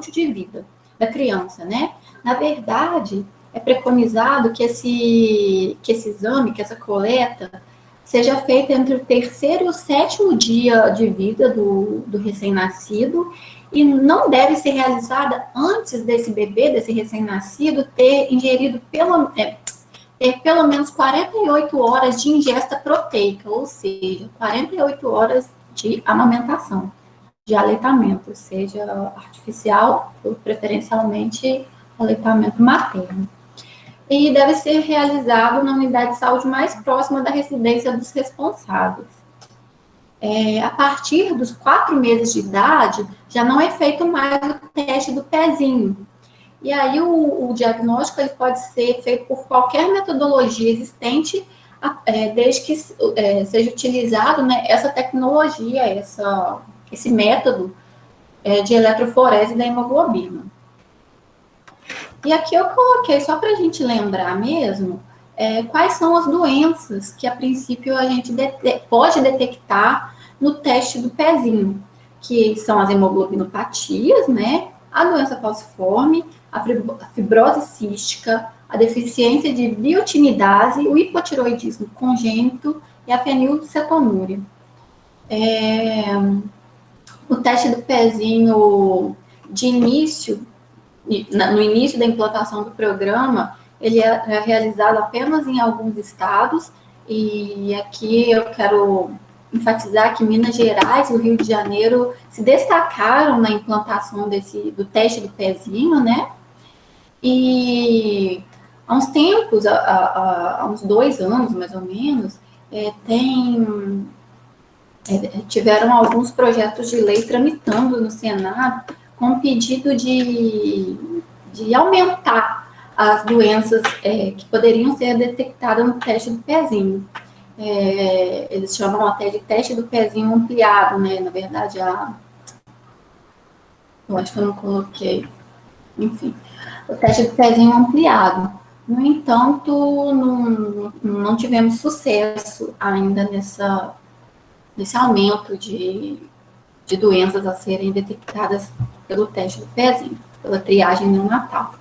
útil de vida da criança, né? Na verdade, é preconizado que esse exame, que essa coleta, seja feita entre o terceiro e o sétimo dia de vida do recém-nascido, e não deve ser realizada antes desse bebê, desse recém-nascido, ter ingerido ter pelo menos 48 horas de ingesta proteica, ou seja, 48 horas de amamentação, de aleitamento, seja artificial ou preferencialmente aleitamento materno. E deve ser realizado na unidade de saúde mais próxima da residência dos responsáveis. A partir dos 4 meses de idade, já não é feito mais o teste do pezinho. E aí o diagnóstico ele pode ser feito por qualquer metodologia existente, desde que seja utilizado, né, essa tecnologia, esse método de eletroforese da hemoglobina. E aqui eu coloquei, só para a gente lembrar mesmo, quais são as doenças que, a princípio, a gente pode detectar no teste do pezinho, que são as hemoglobinopatias, né, a doença falciforme, a fibrose cística, a deficiência de biotinidase, o hipotiroidismo congênito e a fenilcetonúria. O teste do pezinho de início, no início da implantação do programa, ele é realizado apenas em alguns estados, e aqui eu quero enfatizar que Minas Gerais e o Rio de Janeiro se destacaram na implantação do teste do pezinho, né? E há uns tempos, há uns 2 anos, mais ou menos, tiveram alguns projetos de lei tramitando no Senado com o pedido de aumentar as doenças que poderiam ser detectadas no teste do pezinho. Eles chamam até de teste do pezinho ampliado, né? Na verdade, eu acho que eu não coloquei. Enfim, o teste do pezinho ampliado. No entanto, não tivemos sucesso ainda nesse aumento de doenças a serem detectadas pelo teste do pezinho, pela triagem neonatal.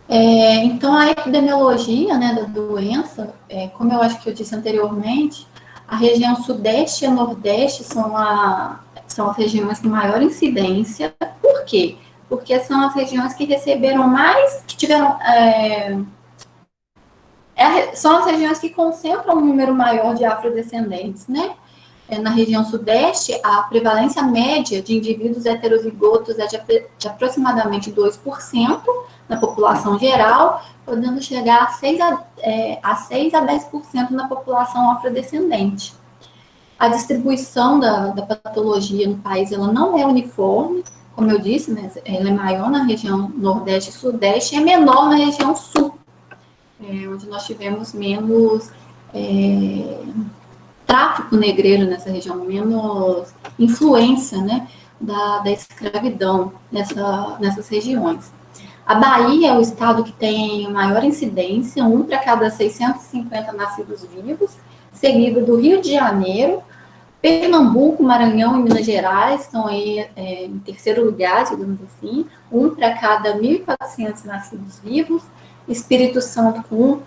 Então, a epidemiologia, né, da doença, como eu acho que eu disse anteriormente, a região sudeste e a nordeste são as regiões com maior incidência. Por quê? Porque são as regiões que receberam mais, que tiveram... são as regiões que concentram um número maior de afrodescendentes, né? Na região sudeste, a prevalência média de indivíduos heterozigotos é de aproximadamente 2% na população geral, podendo chegar a 6 a 10% na população afrodescendente. A distribuição da patologia no país ela não é uniforme, como eu disse, né, ela é maior na região nordeste e sudeste e é menor na região sul, onde nós tivemos menos tráfico negreiro nessa região, menos influência, né, da escravidão nessas regiões. A Bahia é o estado que tem maior incidência, 1 para cada 650 nascidos vivos, seguido do Rio de Janeiro, Pernambuco, Maranhão e Minas Gerais estão aí em terceiro lugar, digamos assim, 1 para cada 1.400 nascidos vivos, Espírito Santo com 1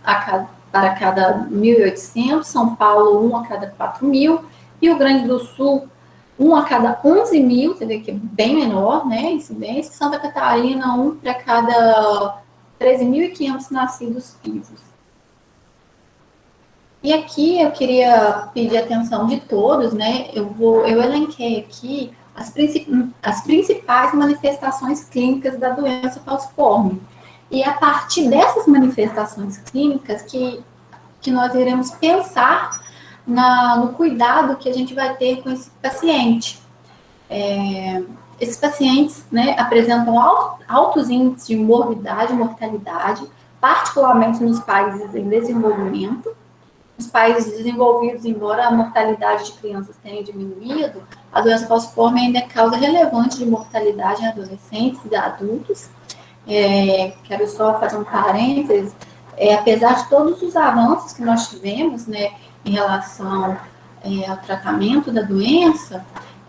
para cada 1.800, São Paulo 1 a cada 4.000, Rio Grande do Sul 1 a cada 11.000, você vê que é bem menor, né, incidência, Santa Catarina 1 para cada 13.500 nascidos vivos. E aqui eu queria pedir a atenção de todos, né, eu elenquei aqui as principais manifestações clínicas da doença falciforme. E é a partir dessas manifestações clínicas que nós iremos pensar no cuidado que a gente vai ter com esse paciente. Esses pacientes, né, apresentam altos índices de morbidade e mortalidade, particularmente nos países em desenvolvimento. Nos países desenvolvidos, embora a mortalidade de crianças tenha diminuído, a doença falciforme ainda é causa relevante de mortalidade em adolescentes e adultos. Quero só fazer um parênteses, apesar de todos os avanços que nós tivemos, né, em relação ao tratamento da doença,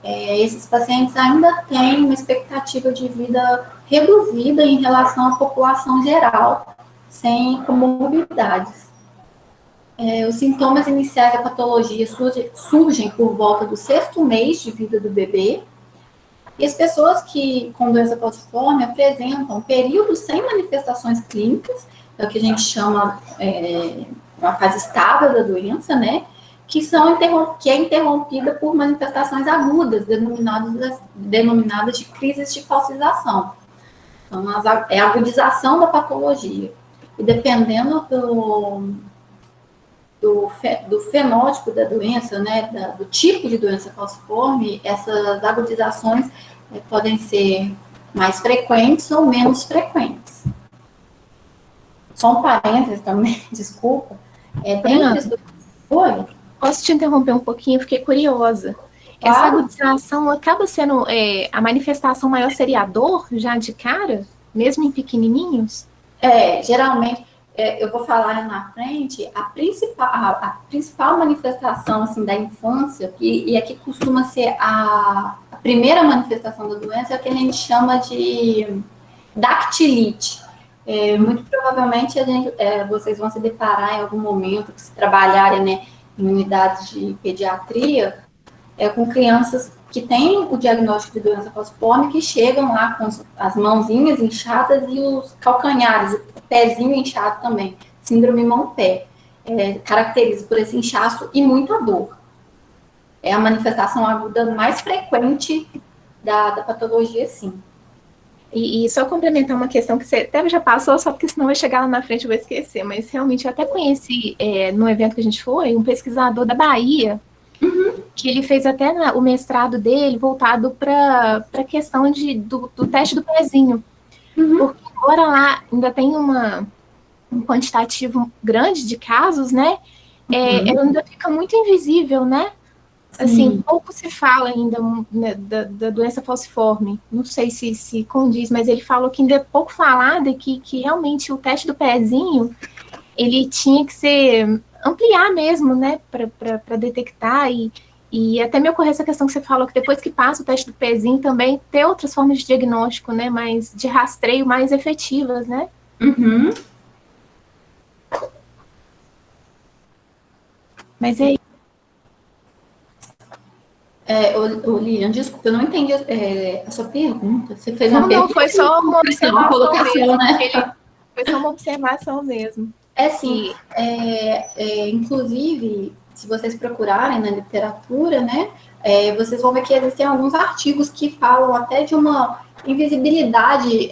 esses pacientes ainda têm uma expectativa de vida reduzida em relação à população geral, sem comorbidades. Os sintomas iniciais da patologia surgem por volta do 6º mês de vida do bebê, e as pessoas que com doença falciforme apresentam períodos sem manifestações clínicas, é o que a gente chama uma fase estável da doença, né? Que é interrompida por manifestações agudas, denominadas de crises de falcização. Então, é a agudização da patologia. E dependendo do fenótipo da doença, né, do tipo de doença falciforme, essas agudizações podem ser mais frequentes ou menos frequentes. Só um parênteses também, desculpa. Oi? Posso te interromper um pouquinho? Fiquei curiosa. Claro. Essa agudização acaba sendo a manifestação maior seria a dor, já de cara, mesmo em pequenininhos? Geralmente, eu vou falar na frente, a principal manifestação assim, da infância, e aqui costuma ser a primeira manifestação da doença, é o que a gente chama de dactilite. Muito provavelmente vocês vão se deparar em algum momento, se trabalharem, né, em unidades de pediatria, com crianças que têm o diagnóstico de doença falciforme, que chegam lá com as mãozinhas inchadas e os calcanhares, o pezinho inchado também, síndrome mão-pé, caracteriza por esse inchaço e muita dor. É a manifestação aguda mais frequente da patologia, sim. E só complementar uma questão que você até já passou, só porque senão vai chegar lá na frente e vou esquecer, mas realmente eu até conheci, no evento que a gente foi, um pesquisador da Bahia, que ele fez até o mestrado dele voltado para a questão do teste do pezinho. Porque agora lá ainda tem um quantitativo grande de casos, né? Ela ainda fica muito invisível, né? Assim, pouco se fala ainda, né, da doença falciforme. Não sei se condiz, mas ele falou que ainda é pouco falado, que realmente o teste do pezinho, ele tinha que ser ampliar mesmo, né, para detectar e até me ocorreu essa questão que você falou, que depois que passa o teste do pezinho também ter outras formas de diagnóstico, né, mais de rastreio mais efetivas, né? Mas Lilian, desculpa, eu não entendi a sua pergunta. Você fez uma pergunta? Não, foi só uma observação colocação, mesmo, né? Foi só uma observação mesmo. Sim. Inclusive, se vocês procurarem na literatura, né, vocês vão ver que existem alguns artigos que falam até de uma invisibilidade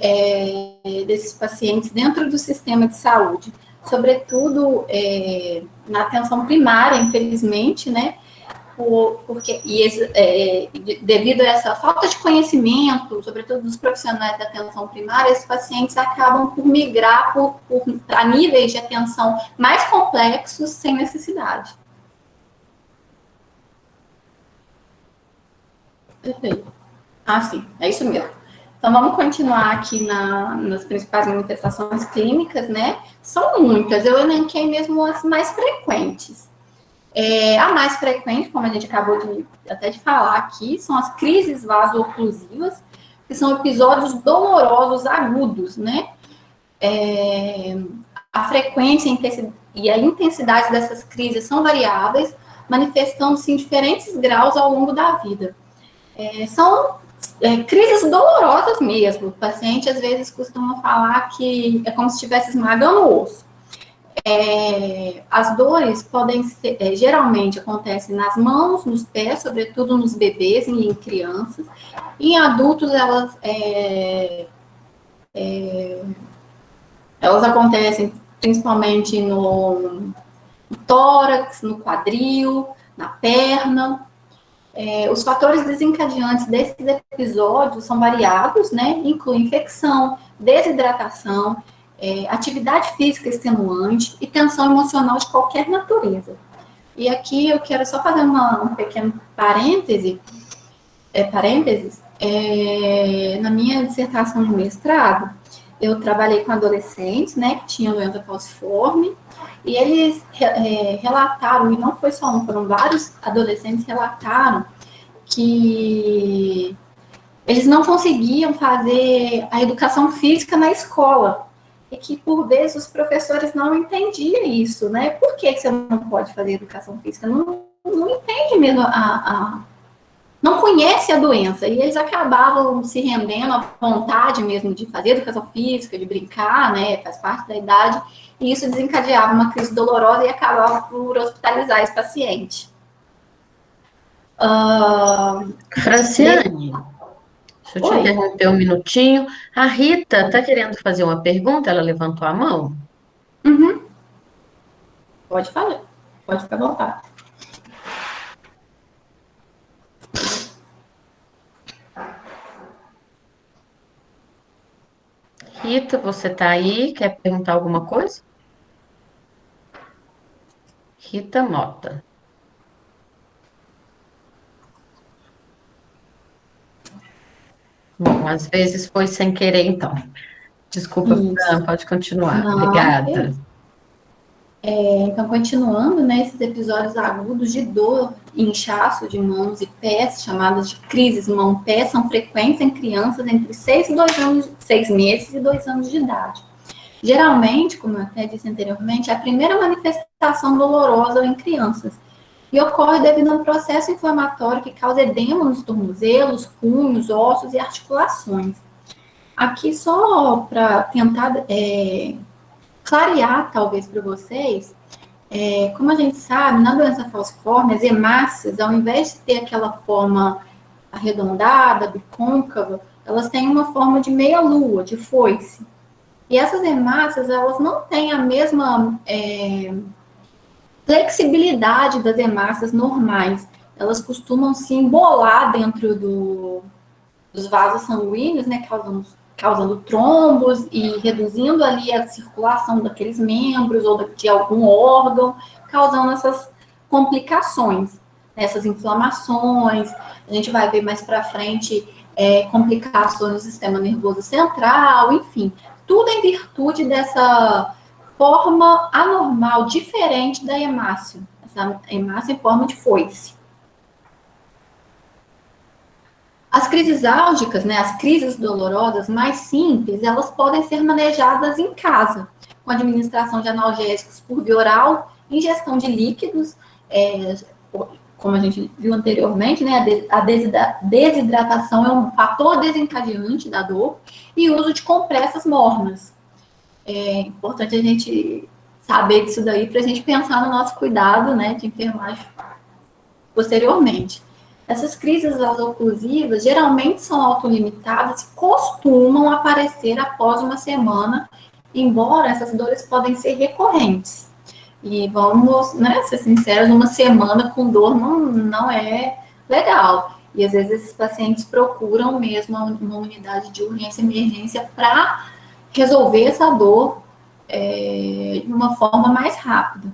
desses pacientes dentro do sistema de saúde, sobretudo na atenção primária, infelizmente, né, devido a essa falta de conhecimento, sobretudo dos profissionais da atenção primária, esses pacientes acabam por migrar para níveis de atenção mais complexos sem necessidade. Perfeito. Sim, é isso mesmo. Então, vamos continuar aqui nas principais manifestações clínicas, né? São muitas, eu elenquei mesmo as mais frequentes. A mais frequente, como a gente acabou até de falar aqui, são as crises vaso-oclusivas, que são episódios dolorosos agudos, né? A frequência e a intensidade dessas crises são variáveis, manifestando-se em diferentes graus ao longo da vida. São crises dolorosas mesmo. O paciente, às vezes, costuma falar que é como se estivesse esmagando o osso. As dores podem ser, geralmente acontecem nas mãos, nos pés, sobretudo nos bebês e em crianças. Em adultos, elas acontecem principalmente no tórax, no quadril, na perna. Os fatores desencadeantes desses episódios são variados, né? Incluem infecção, desidratação, atividade física extenuante e tensão emocional de qualquer natureza. E aqui eu quero só fazer um pequeno parênteses. Na minha dissertação de mestrado, eu trabalhei com adolescentes, né, que tinham doença falciforme, e eles relataram, e não foi só um, foram vários adolescentes relataram que eles não conseguiam fazer a educação física na escola. E que, por vezes, os professores não entendiam isso, né? Por que você não pode fazer educação física? Não entende mesmo não conhece a doença. E eles acabavam se rendendo à vontade mesmo de fazer educação física, de brincar, né? Faz parte da idade. E isso desencadeava uma crise dolorosa e acabava por hospitalizar esse paciente. Franciane, deixa eu te interromper um minutinho. A Rita está querendo fazer uma pergunta, ela levantou a mão? Uhum. Pode falar, pode ficar à vontade. Rita, você está aí? Quer perguntar alguma coisa? Rita Mota. Bom, às vezes foi sem querer, então. Desculpa, Fran, pode continuar. Não, Obrigada. Então, continuando, né, esses episódios agudos de dor e inchaço de mãos e pés, chamadas de crises mão-pé, são frequentes em crianças entre 6 meses e 2 anos de idade. Geralmente, como eu até disse anteriormente, é a primeira manifestação dolorosa em crianças e ocorre devido a um processo inflamatório que causa edema nos tornozelos, punhos, ossos e articulações. Aqui, só para tentar clarear, talvez, para vocês, como a gente sabe, na doença falciforme, as hemácias, ao invés de ter aquela forma arredondada, bicôncava, elas têm uma forma de meia-lua, de foice. E essas hemácias, elas não têm a mesma flexibilidade das hemácias normais. Elas costumam se embolar dentro dos vasos sanguíneos, né, causando trombos e reduzindo ali a circulação daqueles membros ou de algum órgão, causando essas complicações, essas inflamações. A gente vai ver mais para frente complicações no sistema nervoso central, enfim, tudo em virtude dessa forma anormal, diferente da hemácia, essa hemácia em forma de foice. As crises álgicas, né, as crises dolorosas mais simples, elas podem ser manejadas em casa, com administração de analgésicos por via oral, ingestão de líquidos, como a gente viu anteriormente, né, a desidratação é um fator desencadeante da dor, e uso de compressas mornas. É importante a gente saber disso daí para a gente pensar no nosso cuidado, né, de enfermagem posteriormente. Essas crises vasoclusivas geralmente são autolimitadas e costumam aparecer após uma semana, embora essas dores podem ser recorrentes. E vamos, né, ser sinceros, uma semana com dor não é legal. E às vezes esses pacientes procuram mesmo uma unidade de urgência e emergência para resolver essa dor de uma forma mais rápida.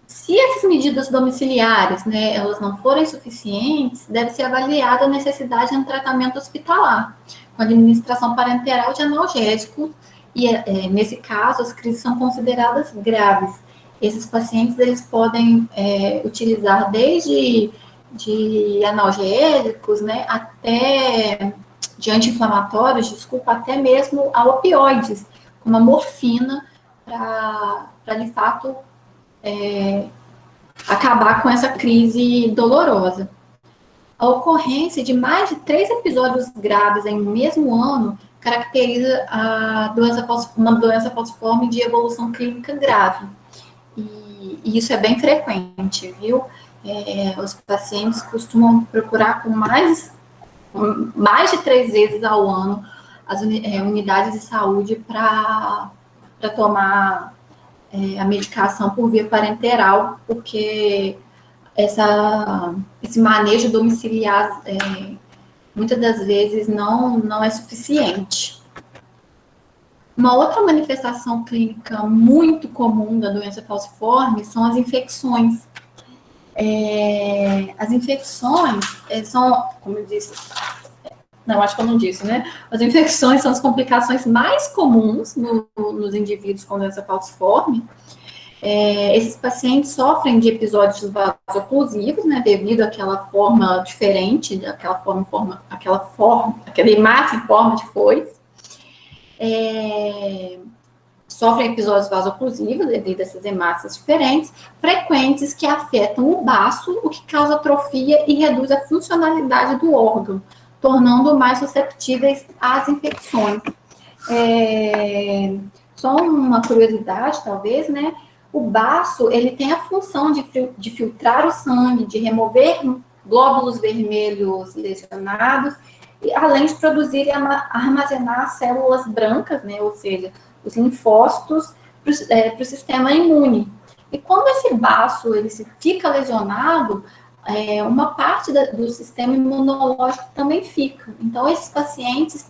Se essas medidas domiciliares, né, elas não forem suficientes, deve ser avaliada a necessidade de um tratamento hospitalar, com administração parenteral de analgésico, e nesse caso as crises são consideradas graves. Esses pacientes, eles podem utilizar desde de analgésicos, né, até de anti-inflamatórios, até mesmo a opioides, como a morfina, para de fato acabar com essa crise dolorosa. A ocorrência de mais de 3 episódios graves em um mesmo ano caracteriza uma doença falciforme de evolução clínica grave. E isso é bem frequente, viu? Os pacientes costumam procurar com mais de 3 vezes ao ano as unidades de saúde para tomar a medicação por via parenteral, porque esse manejo domiciliar muitas das vezes não é suficiente. Uma outra manifestação clínica muito comum da doença falciforme são as infecções. As infecções são, como eu disse, não, acho que eu não disse, né? As infecções são as complicações mais comuns nos indivíduos com doença falciforme, Esses pacientes sofrem de episódios vasoclusivos, né, devido àquela forma diferente, aquela hemácia em forma de foice. Sofrem episódios vasoclusivos devido a essas hemácias diferentes, frequentes, que afetam o baço, o que causa atrofia e reduz a funcionalidade do órgão, tornando mais susceptíveis às infecções. Só uma curiosidade, talvez, né? O baço, ele tem a função de filtrar o sangue, de remover glóbulos vermelhos lesionados, e além de produzir e armazenar células brancas, né? Ou seja, os linfócitos para o sistema imune. E quando esse baço ele fica lesionado, uma parte do sistema imunológico também fica. Então, esses pacientes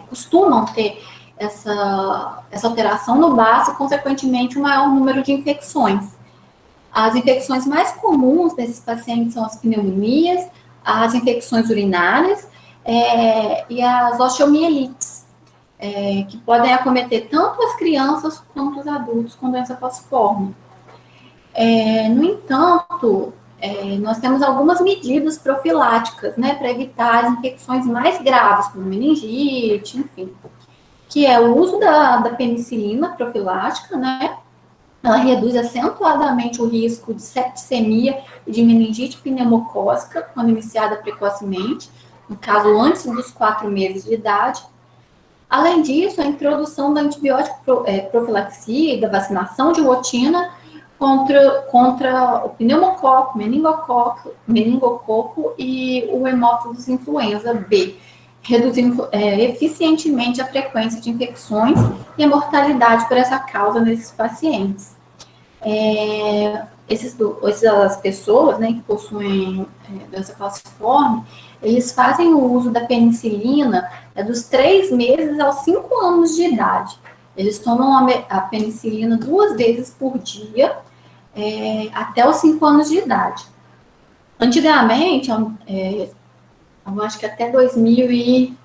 costumam ter essa alteração no baço e, consequentemente, um maior número de infecções. As infecções mais comuns desses pacientes são as pneumonias, as infecções urinárias e as osteomielites, que podem acometer tanto as crianças quanto os adultos com doença falciforme. No entanto, nós temos algumas medidas profiláticas, né, para evitar as infecções mais graves, como meningite, enfim, que é o uso da penicilina profilática, né? Ela reduz acentuadamente o risco de septicemia e de meningite pneumocócica quando iniciada precocemente, no caso antes dos 4 meses de idade. Além disso, a introdução da antibiótico profilaxia e da vacinação de rotina contra o pneumococo, meningococo e o hemófilos influenza B, reduzindo eficientemente a frequência de infecções e a mortalidade por essa causa nesses pacientes. Essas pessoas, né, que possuem doença falciforme, eles fazem o uso da penicilina dos 3 meses aos 5 anos de idade. Eles tomam a penicilina 2 vezes por dia, até os 5 anos de idade. Antigamente, eu acho que até 2000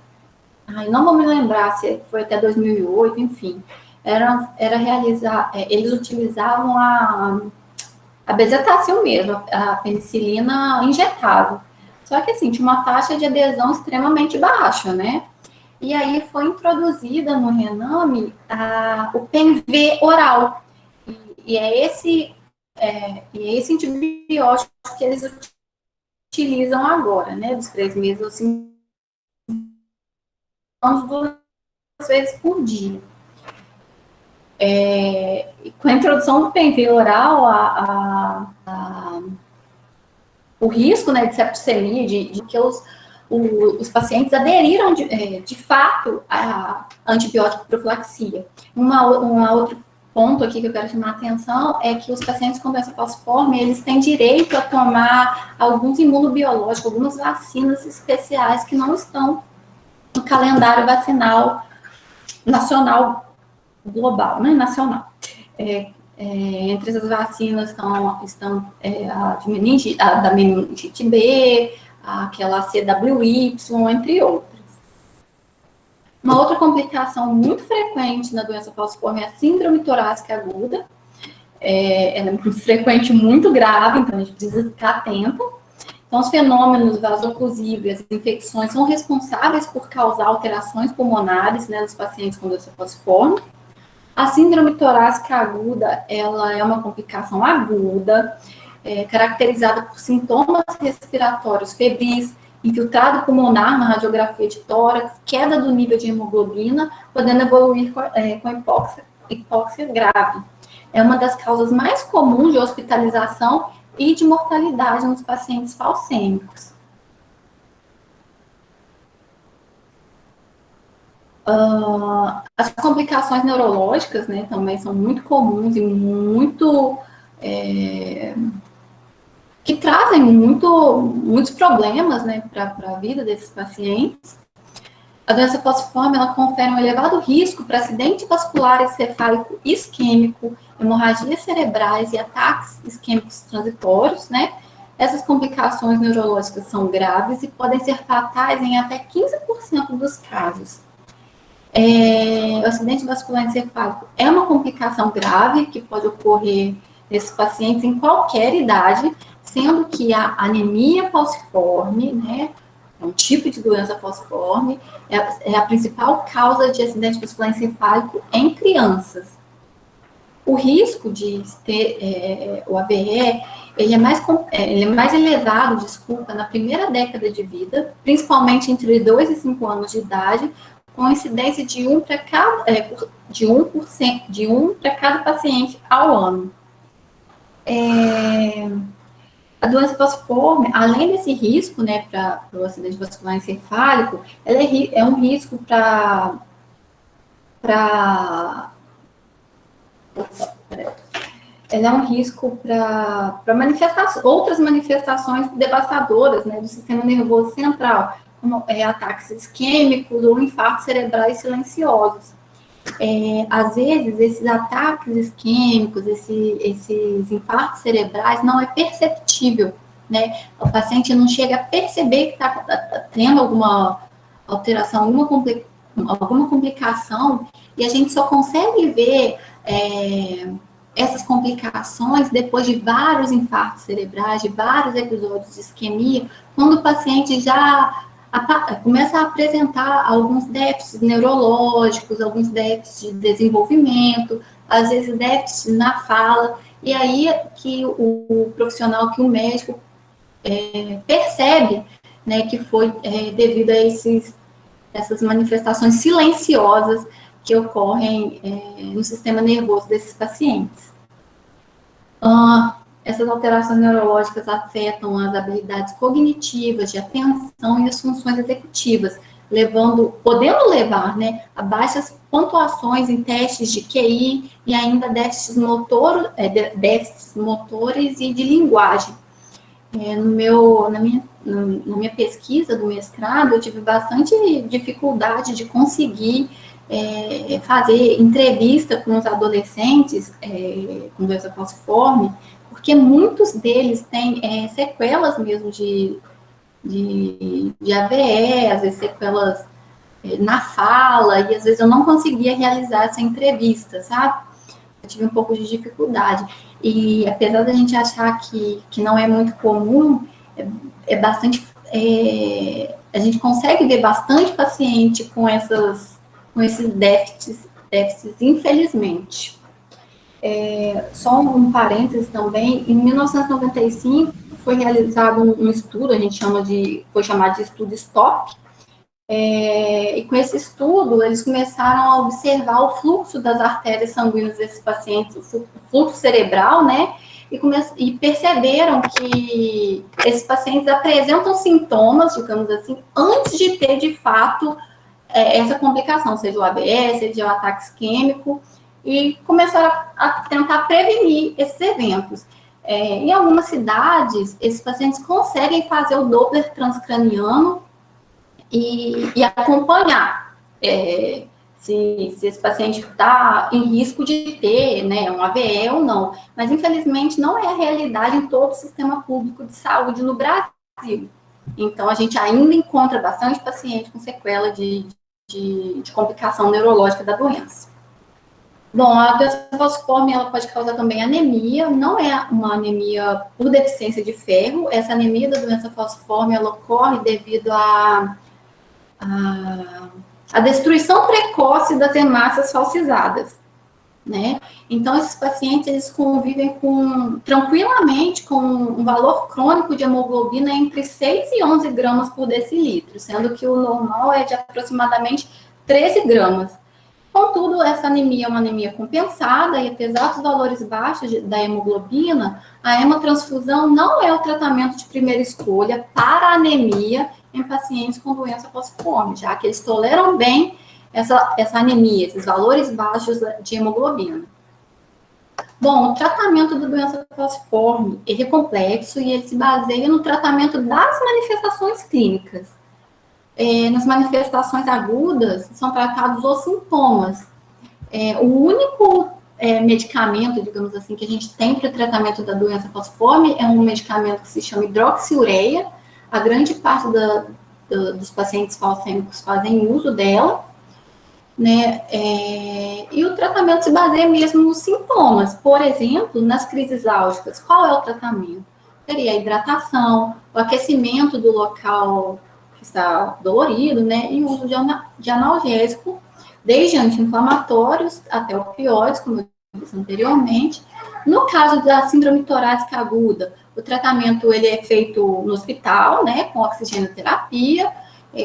não vou me lembrar se foi até 2008, enfim, eles utilizavam a bezetacil mesmo, a penicilina injetável. Só que, assim, tinha uma taxa de adesão extremamente baixa, né? E aí foi introduzida no Rename o PENV oral. E é esse antibiótico que eles utilizam agora, né? Dos 3 meses aos 5 anos, 2 vezes por dia. Com a introdução do PENV oral, o risco, né, de septicemia, de que os pacientes aderiram de fato à antibiótico profilaxia. Outro ponto aqui que eu quero chamar a atenção é que os pacientes com doença falciforme, eles têm direito a tomar alguns imunobiológicos, algumas vacinas especiais que não estão no calendário vacinal nacional global, né, nacional. Entre essas vacinas estão a da meningite B, aquela CWY, entre outras. Uma outra complicação muito frequente na doença falciforme é a síndrome torácica aguda. Ela é muito frequente, muito grave, então a gente precisa ficar atento. Então, os fenômenos vasoclusivos e as infecções são responsáveis por causar alterações pulmonares, né, nos pacientes com doença falciforme. A síndrome torácica aguda, ela é uma complicação aguda, caracterizada por sintomas respiratórios febris, infiltrado pulmonar na radiografia de tórax, queda do nível de hemoglobina, podendo evoluir com hipóxia grave. É uma das causas mais comuns de hospitalização e de mortalidade nos pacientes falcêmicos. As complicações neurológicas, né, também são muito comuns e que trazem muitos problemas, né, para a vida desses pacientes. A doença falciforme, ela confere um elevado risco para acidente vascular encefálico isquêmico, hemorragias cerebrais e ataques isquêmicos transitórios, né? Essas complicações neurológicas são graves e podem ser fatais em até 15% dos casos. O acidente vascular encefálico é uma complicação grave que pode ocorrer nesses pacientes em qualquer idade, sendo que a anemia falciforme, né, é um tipo de doença falciforme, é a principal causa de acidente vascular encefálico em crianças. O risco de ter o AVE, ele é mais elevado, na primeira década de vida, principalmente entre 2 e 5 anos de idade, com incidência de 1 para cada paciente ao ano. A doença falciforme, além desse risco, né, para o acidente vascular encefálico, ela é um risco ela é um risco para outras manifestações devastadoras, né, do sistema nervoso central, como ataques isquêmicos ou infartos cerebrais silenciosos. Às vezes, esses ataques isquêmicos, esses infartos cerebrais, não é perceptível, né? O paciente não chega a perceber que está tendo alguma alteração, alguma complicação, e a gente só consegue ver essas complicações depois de vários infartos cerebrais, de vários episódios de isquemia, quando o paciente já começa a apresentar alguns déficits neurológicos, alguns déficits de desenvolvimento, às vezes déficits na fala, e aí que o profissional, que o médico percebe, né, que foi devido a essas manifestações silenciosas que ocorrem no sistema nervoso desses pacientes. Essas alterações neurológicas afetam as habilidades cognitivas, de atenção e as funções executivas, podendo levar, né, a baixas pontuações em testes de QI e ainda déficits motores e de linguagem. Na minha pesquisa do mestrado, eu tive bastante dificuldade de conseguir fazer entrevista com os adolescentes com doença falciforme, porque muitos deles têm sequelas mesmo de AVE, às vezes sequelas na fala, e às vezes eu não conseguia realizar essa entrevista, sabe? Eu tive um pouco de dificuldade. E apesar da gente achar que não é muito comum, a gente consegue ver bastante paciente com esses déficits, infelizmente. Só um parênteses também, em 1995 foi realizado um estudo, foi chamado de estudo STOP, e com esse estudo eles começaram a observar o fluxo das artérias sanguíneas desses pacientes, o fluxo cerebral, né, e perceberam que esses pacientes apresentam sintomas, digamos assim, antes de ter, de fato, essa complicação, seja o AVE, seja o ataque isquêmico, e começaram a tentar prevenir esses eventos. Em algumas cidades, esses pacientes conseguem fazer o Doppler transcraniano e acompanhar se esse paciente está em risco de ter, né, um AVE ou não. Mas, infelizmente, não é a realidade em todo o sistema público de saúde no Brasil. Então, a gente ainda encontra bastante paciente com sequela de complicação neurológica da doença. Bom, a doença falciforme, ela pode causar também anemia, não é uma anemia por deficiência de ferro, essa anemia da doença falciforme, ela ocorre devido à destruição precoce das hemácias falcizadas, né? Então, esses pacientes, eles convivem tranquilamente com um valor crônico de hemoglobina entre 6 e 11 gramas por decilitro, sendo que o normal é de aproximadamente 13 gramas. Contudo, essa anemia é uma anemia compensada e, apesar dos valores baixos da hemoglobina, a hemotransfusão não é o tratamento de primeira escolha para a anemia em pacientes com doença falciforme, já que eles toleram bem essa anemia, esses valores baixos de hemoglobina. Bom, o tratamento da doença falciforme, ele é complexo e ele se baseia no tratamento das manifestações clínicas. Nas manifestações agudas, são tratados os sintomas. O único medicamento, digamos assim, que a gente tem para o tratamento da doença falciforme é um medicamento que se chama hidroxiureia. A grande parte dos pacientes falcêmicos fazem uso dela. né? E o tratamento se baseia mesmo nos sintomas. Por exemplo, nas crises álgicas, qual é o tratamento? Seria a hidratação, o aquecimento do local que está dolorido, né? E o uso de analgésico, desde anti-inflamatórios até opioides, como eu disse anteriormente. No caso da síndrome torácica aguda, o tratamento ele é feito no hospital, né? Com oxigenoterapia,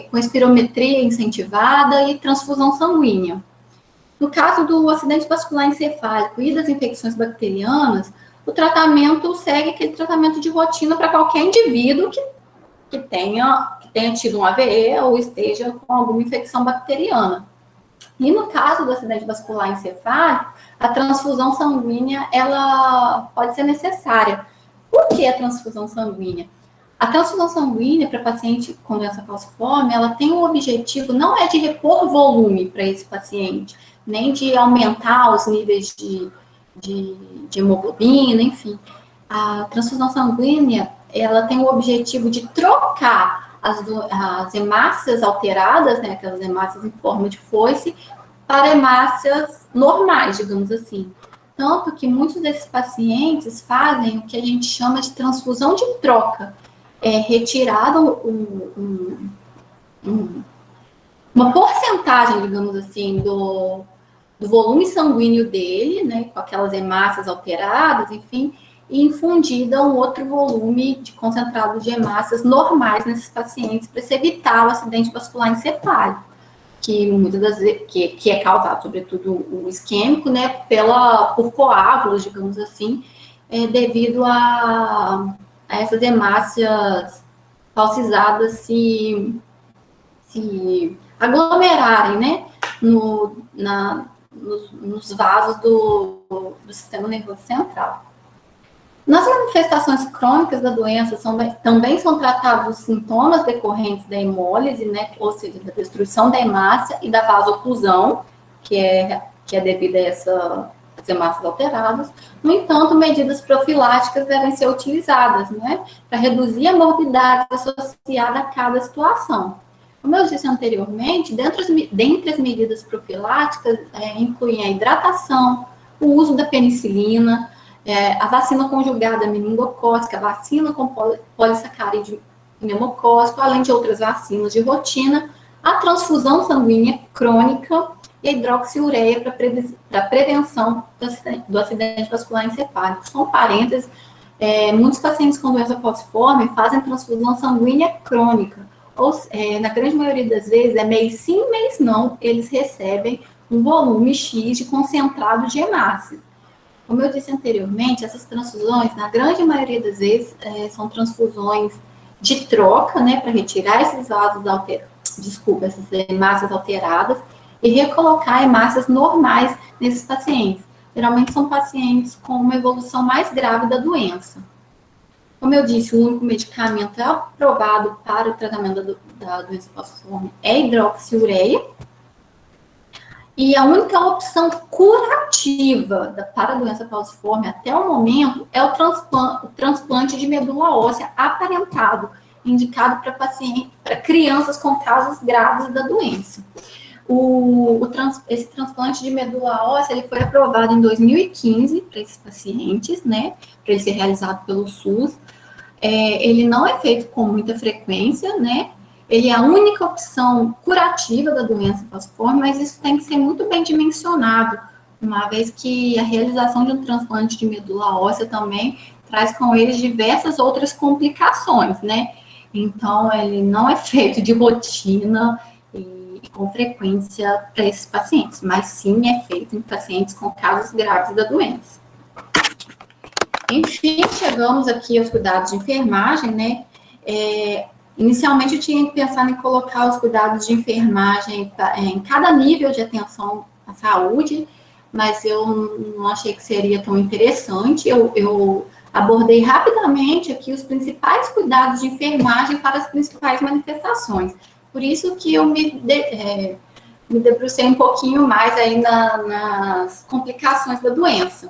com espirometria incentivada e transfusão sanguínea. No caso do acidente vascular encefálico e das infecções bacterianas, o tratamento segue aquele tratamento de rotina para qualquer indivíduo que tenha tido um AVE ou esteja com alguma infecção bacteriana. E no caso do acidente vascular encefálico, a transfusão sanguínea ela pode ser necessária. Por que a transfusão sanguínea? A transfusão sanguínea para paciente com doença falciforme, ela tem o objetivo, não é de repor volume para esse paciente, nem de aumentar os níveis de hemoglobina, enfim. A transfusão sanguínea, ela tem o objetivo de trocar as hemácias alteradas, né, aquelas hemácias em forma de foice, para hemácias normais, digamos assim. Tanto que muitos desses pacientes fazem o que a gente chama de transfusão de troca. Retirado uma porcentagem, digamos assim, do volume sanguíneo dele, né, com aquelas hemácias alteradas, enfim, e infundida um outro volume de concentrado de hemácias normais nesses pacientes, para se evitar o acidente vascular encefálico, que muitas das vezes, que é causado, sobretudo, o isquêmico, né, por coágulos, digamos assim, devido a essas hemácias falcizadas se aglomerarem, né, nos vasos do sistema nervoso central. Nas manifestações crônicas da doença, também são tratados os sintomas decorrentes da hemólise, né, ou seja, da destruição da hemácia e da vasoclusão, que é devida a essas hemácias alteradas. No entanto, medidas profiláticas devem ser utilizadas, né, para reduzir a morbidade associada a cada situação. Como eu disse anteriormente, dentre as medidas profiláticas, incluem a hidratação, o uso da penicilina, a vacina conjugada meningocócica, a vacina com polissacarídeo pneumocócico, além de outras vacinas de rotina, a transfusão sanguínea crônica e a hidroxiureia para prevenção do acidente vascular encefálico. São parênteses, muitos pacientes com doença falciforme fazem transfusão sanguínea crônica, ou na grande maioria das vezes, mês sim, mês não, eles recebem um volume X de concentrado de hemácias. Como eu disse anteriormente, essas transfusões, na grande maioria das vezes, são transfusões de troca, né, para retirar esses vasos essas hemácias alteradas e recolocar hemácias normais nesses pacientes. Geralmente são pacientes com uma evolução mais grave da doença. Como eu disse, o único medicamento aprovado para o tratamento da doença falciforme é a hidroxiureia. E a única opção curativa para a doença falciforme até o momento é o transplante de medula óssea aparentado, indicado para crianças com casos graves da doença. Esse transplante de medula óssea ele foi aprovado em 2015 para esses pacientes, né, para ele ser realizado pelo SUS. Ele não é feito com muita frequência, né? Ele é a única opção curativa da doença falciforme, mas isso tem que ser muito bem dimensionado, uma vez que a realização de um transplante de medula óssea também traz com ele diversas outras complicações, né? Então, ele não é feito de rotina e com frequência para esses pacientes, mas sim é feito em pacientes com casos graves da doença. Enfim, chegamos aqui aos cuidados de enfermagem, né? Inicialmente, eu tinha pensado em colocar os cuidados de enfermagem em cada nível de atenção à saúde, mas eu não achei que seria tão interessante. Eu abordei rapidamente aqui os principais cuidados de enfermagem para as principais manifestações. Por isso que eu me debrucei um pouquinho mais aí nas complicações da doença.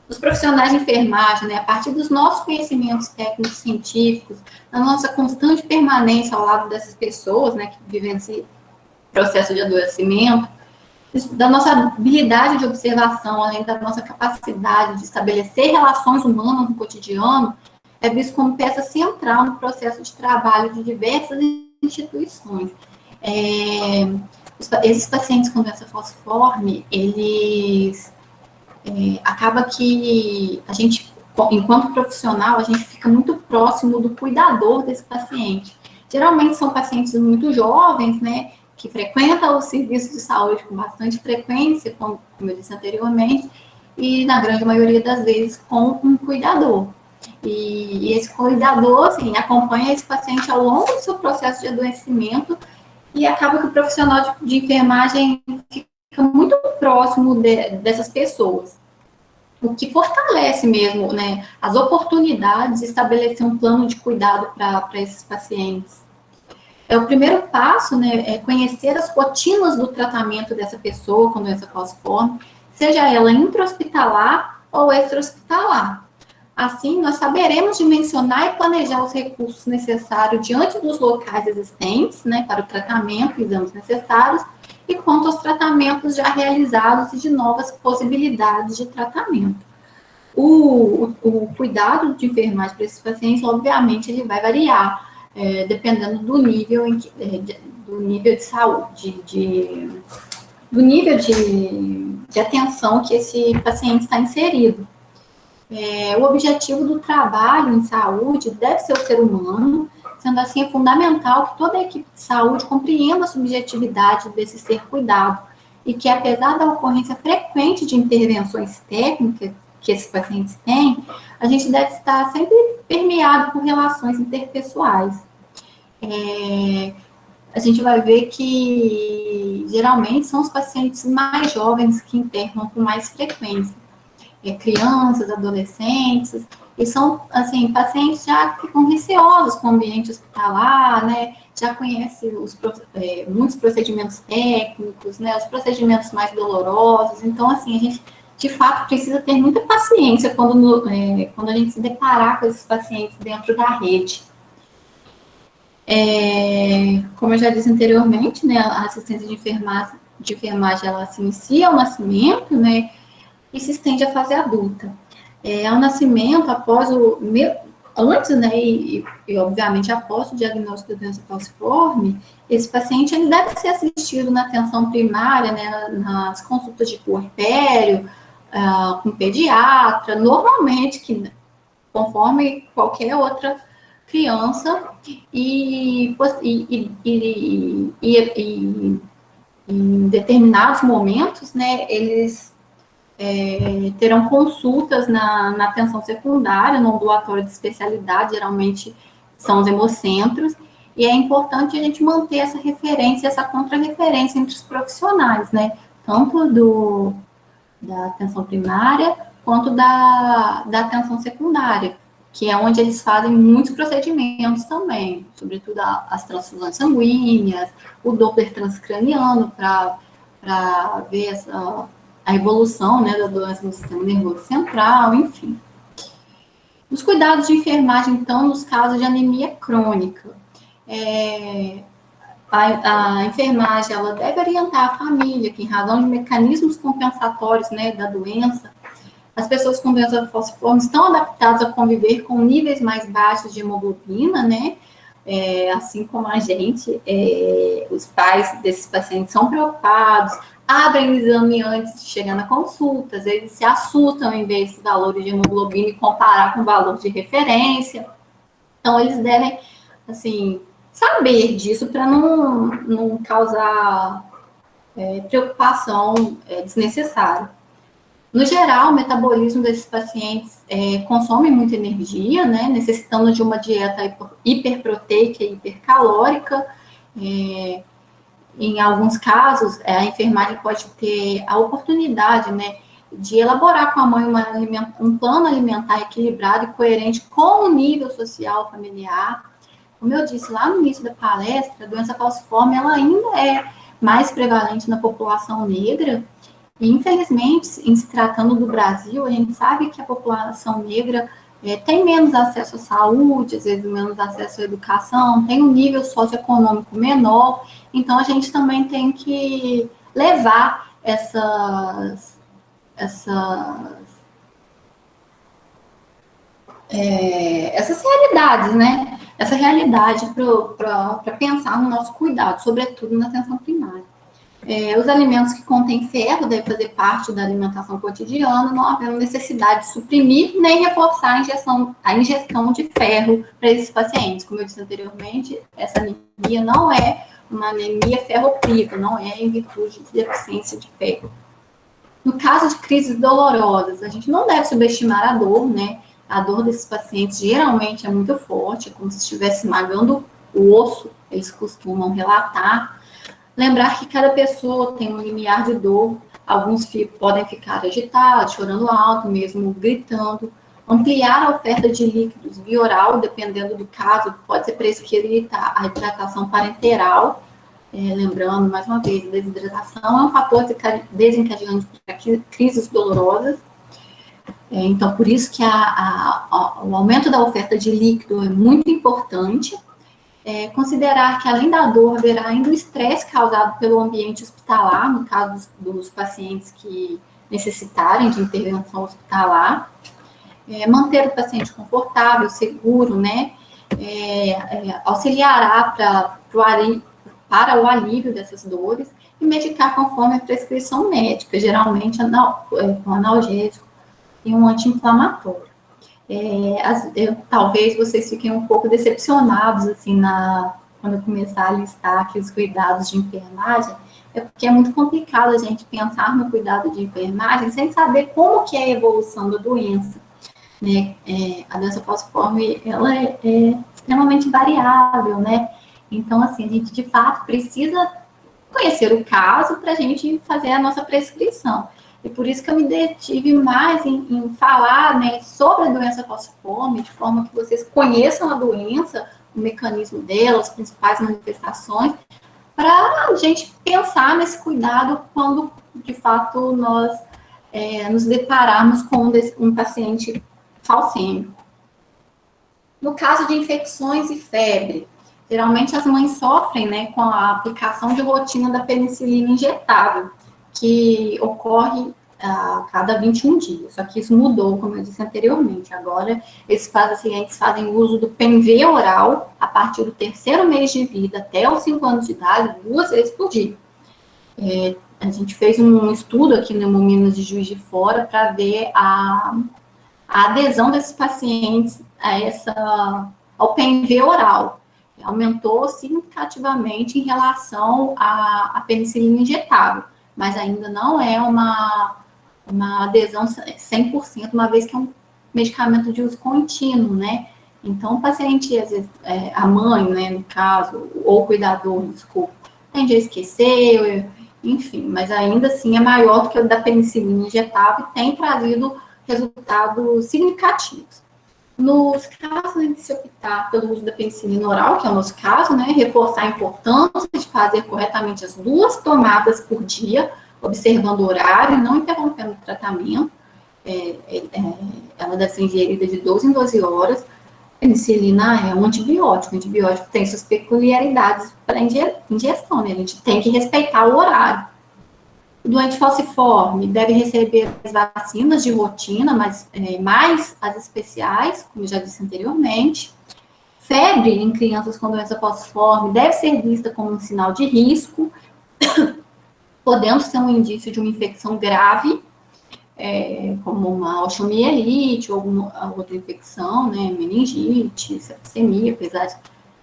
Os profissionais de enfermagem, né, a partir dos nossos conhecimentos técnicos científicos, da nossa constante permanência ao lado dessas pessoas, né, que vivenciam processo de adoecimento, da nossa habilidade de observação, além da nossa capacidade de estabelecer relações humanas no cotidiano, é visto como peça central no processo de trabalho de diversas instituições. Esses pacientes com doença falciforme, eles acaba que a gente, enquanto profissional, a gente fica muito próximo do cuidador desse paciente. Geralmente são pacientes muito jovens, né, que frequentam os serviços de saúde com bastante frequência, como eu disse anteriormente, e na grande maioria das vezes com um cuidador. E esse cuidador, assim, acompanha esse paciente ao longo do seu processo de adoecimento e acaba que o profissional de enfermagem fica muito próximo dessas pessoas. O que fortalece mesmo, né, as oportunidades de estabelecer um plano de cuidado para esses pacientes. O primeiro passo, né, é conhecer as rotinas do tratamento dessa pessoa com doença falciforme, seja ela intra-hospitalar ou extra-hospitalar. Assim, nós saberemos dimensionar e planejar os recursos necessários diante dos locais existentes, né, para o tratamento e exames necessários, e quanto aos tratamentos já realizados e de novas possibilidades de tratamento. O cuidado de enfermagem para esses pacientes, obviamente, ele vai variar, dependendo do nível, do nível de saúde, do nível de atenção que esse paciente está inserido. O objetivo do trabalho em saúde deve ser o ser humano, sendo assim é fundamental que toda a equipe de saúde compreenda a subjetividade desse ser cuidado e que, apesar da ocorrência frequente de intervenções técnicas que esses pacientes têm, a gente deve estar sempre permeado por relações interpessoais. A gente vai ver que, geralmente, são os pacientes mais jovens que internam com mais frequência. Crianças, adolescentes, e são, assim, pacientes já que ficam receosos com o ambiente hospitalar, né, já conhecem muitos procedimentos técnicos, né, os procedimentos mais dolorosos, então, assim, a gente, de fato, precisa ter muita paciência quando a gente se deparar com esses pacientes dentro da rede. Como eu já disse anteriormente, né, a assistência de enfermagem, ela se inicia ao nascimento, né, e se estende à fase adulta. Ao nascimento, antes, né, e obviamente após o diagnóstico da doença falciforme, esse paciente ele deve ser assistido na atenção primária, né, nas consultas de puerpério, com pediatra, normalmente, conforme qualquer outra criança, e em determinados momentos, né, eles terão consultas na atenção secundária, no ambulatório de especialidade, geralmente são os hemocentros, e é importante a gente manter essa referência, essa contra-referência entre os profissionais, né, tanto da atenção primária, quanto da atenção secundária, que é onde eles fazem muitos procedimentos também, sobretudo as transfusões sanguíneas, o Doppler transcraniano, para ver a evolução, né, da doença no sistema nervoso central, enfim. Os cuidados de enfermagem, então, nos casos de anemia crônica. A enfermagem, ela deve orientar a família que, em razão de mecanismos compensatórios, né, da doença, as pessoas com doença falciforme estão adaptadas a conviver com níveis mais baixos de hemoglobina, né, assim como a gente, os pais desses pacientes são preocupados, abrem o exame antes de chegar na consulta, às vezes se assustam em ver esses valores de hemoglobina e comparar com o valor de referência. Então, eles devem, assim, saber disso para não causar preocupação desnecessária. No geral, o metabolismo desses pacientes consome muita energia, né, necessitando de uma dieta hiperproteica e hipercalórica. Em alguns casos, a enfermagem pode ter a oportunidade, né, de elaborar com a mãe um plano alimentar equilibrado e coerente com o nível social familiar. Como eu disse lá no início da palestra, a doença falciforme ela ainda é mais prevalente na população negra. E, infelizmente, em se tratando do Brasil, a gente sabe que a população negra tem menos acesso à saúde, às vezes menos acesso à educação, tem um nível socioeconômico menor, então a gente também tem que levar essas realidades, né? Essa realidade para pensar no nosso cuidado, sobretudo na atenção primária. Os alimentos que contêm ferro devem fazer parte da alimentação cotidiana, não havendo necessidade de suprimir nem reforçar a ingestão de ferro para esses pacientes. Como eu disse anteriormente, essa anemia não é uma anemia ferropriva, não é em virtude de deficiência de ferro. No caso de crises dolorosas, a gente não deve subestimar a dor, né? A dor desses pacientes geralmente é muito forte, é como se estivesse esmagando o osso, eles costumam relatar. Lembrar que cada pessoa tem um limiar de dor, alguns podem ficar agitados, chorando alto, mesmo gritando. Ampliar a oferta de líquidos via oral, dependendo do caso, pode ser prescrita a hidratação parenteral. Lembrando, mais uma vez, a desidratação é um fator desencadeante para crises dolorosas. Então, por isso que o aumento da oferta de líquido é muito importante. Considerar que, além da dor, haverá ainda o estresse causado pelo ambiente hospitalar, no caso dos pacientes que necessitarem de intervenção hospitalar. Manter o paciente confortável, seguro, né? Auxiliará para o alívio dessas dores e medicar conforme a prescrição médica, geralmente com analgésico e um anti-inflamatório. Talvez vocês fiquem um pouco decepcionados, assim, quando eu começar a listar aqui os cuidados de enfermagem, porque é muito complicado a gente pensar no cuidado de enfermagem sem saber como que é a evolução da doença, né? A doença falciforme, ela é extremamente variável, né? Então, assim, a gente, de fato, precisa conhecer o caso para a gente fazer a nossa prescrição. E por isso que eu me detive mais em falar, né, sobre a doença falciforme, de forma que vocês conheçam a doença, o mecanismo dela, as principais manifestações, para a gente pensar nesse cuidado quando, de fato, nós nos depararmos com um paciente falcêmico. No caso de infecções e febre, geralmente as mães sofrem, né, com a aplicação de rotina da penicilina injetável, que ocorre a cada 21 dias. Só que isso mudou, como eu disse anteriormente. Agora, esses pacientes fazem uso do PENV oral a partir do 3º mês de vida até os 5 anos de idade, 2 vezes por dia. A gente fez um estudo aqui no Hemominas de Juiz de Fora para ver a adesão desses pacientes ao PENV oral. Aumentou significativamente em relação à penicilina injetável, mas ainda não é uma adesão 100%, uma vez que é um medicamento de uso contínuo, né? Então, o paciente, às vezes, a mãe, né, no caso, ou o cuidador, desculpa, tende a esquecer, enfim, mas ainda assim é maior do que o da penicilina injetável e tem trazido resultados significativos. Nos casos em que se optar pelo uso da penicilina oral, que é o nosso caso, né, reforçar a importância de fazer corretamente as 2 tomadas por dia, observando o horário e não interrompendo o tratamento. Ela deve ser ingerida de 12 em 12 horas. A penicilina é um antibiótico. O antibiótico tem suas peculiaridades para ingestão, né? A gente tem que respeitar o horário. O doente falciforme deve receber as vacinas de rotina, mas mais as especiais, como eu já disse anteriormente. Febre em crianças com doença falciforme deve ser vista como um sinal de risco, podendo ser um indício de uma infecção grave, como uma osteomielite ou alguma outra infecção, né, meningite, septicemia, apesar de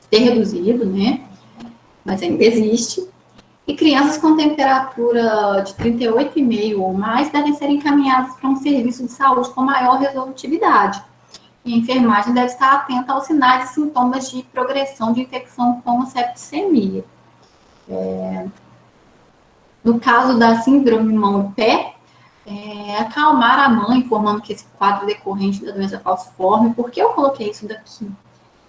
ter reduzido, né, mas ainda existe. E crianças com temperatura de 38,5 ou mais devem ser encaminhadas para um serviço de saúde com maior resolutividade. E a enfermagem deve estar atenta aos sinais e sintomas de progressão de infecção como septicemia. No caso da síndrome mão-pé, acalmar a mãe, informando que esse quadro é decorrente da doença falciforme. Por que eu coloquei isso daqui?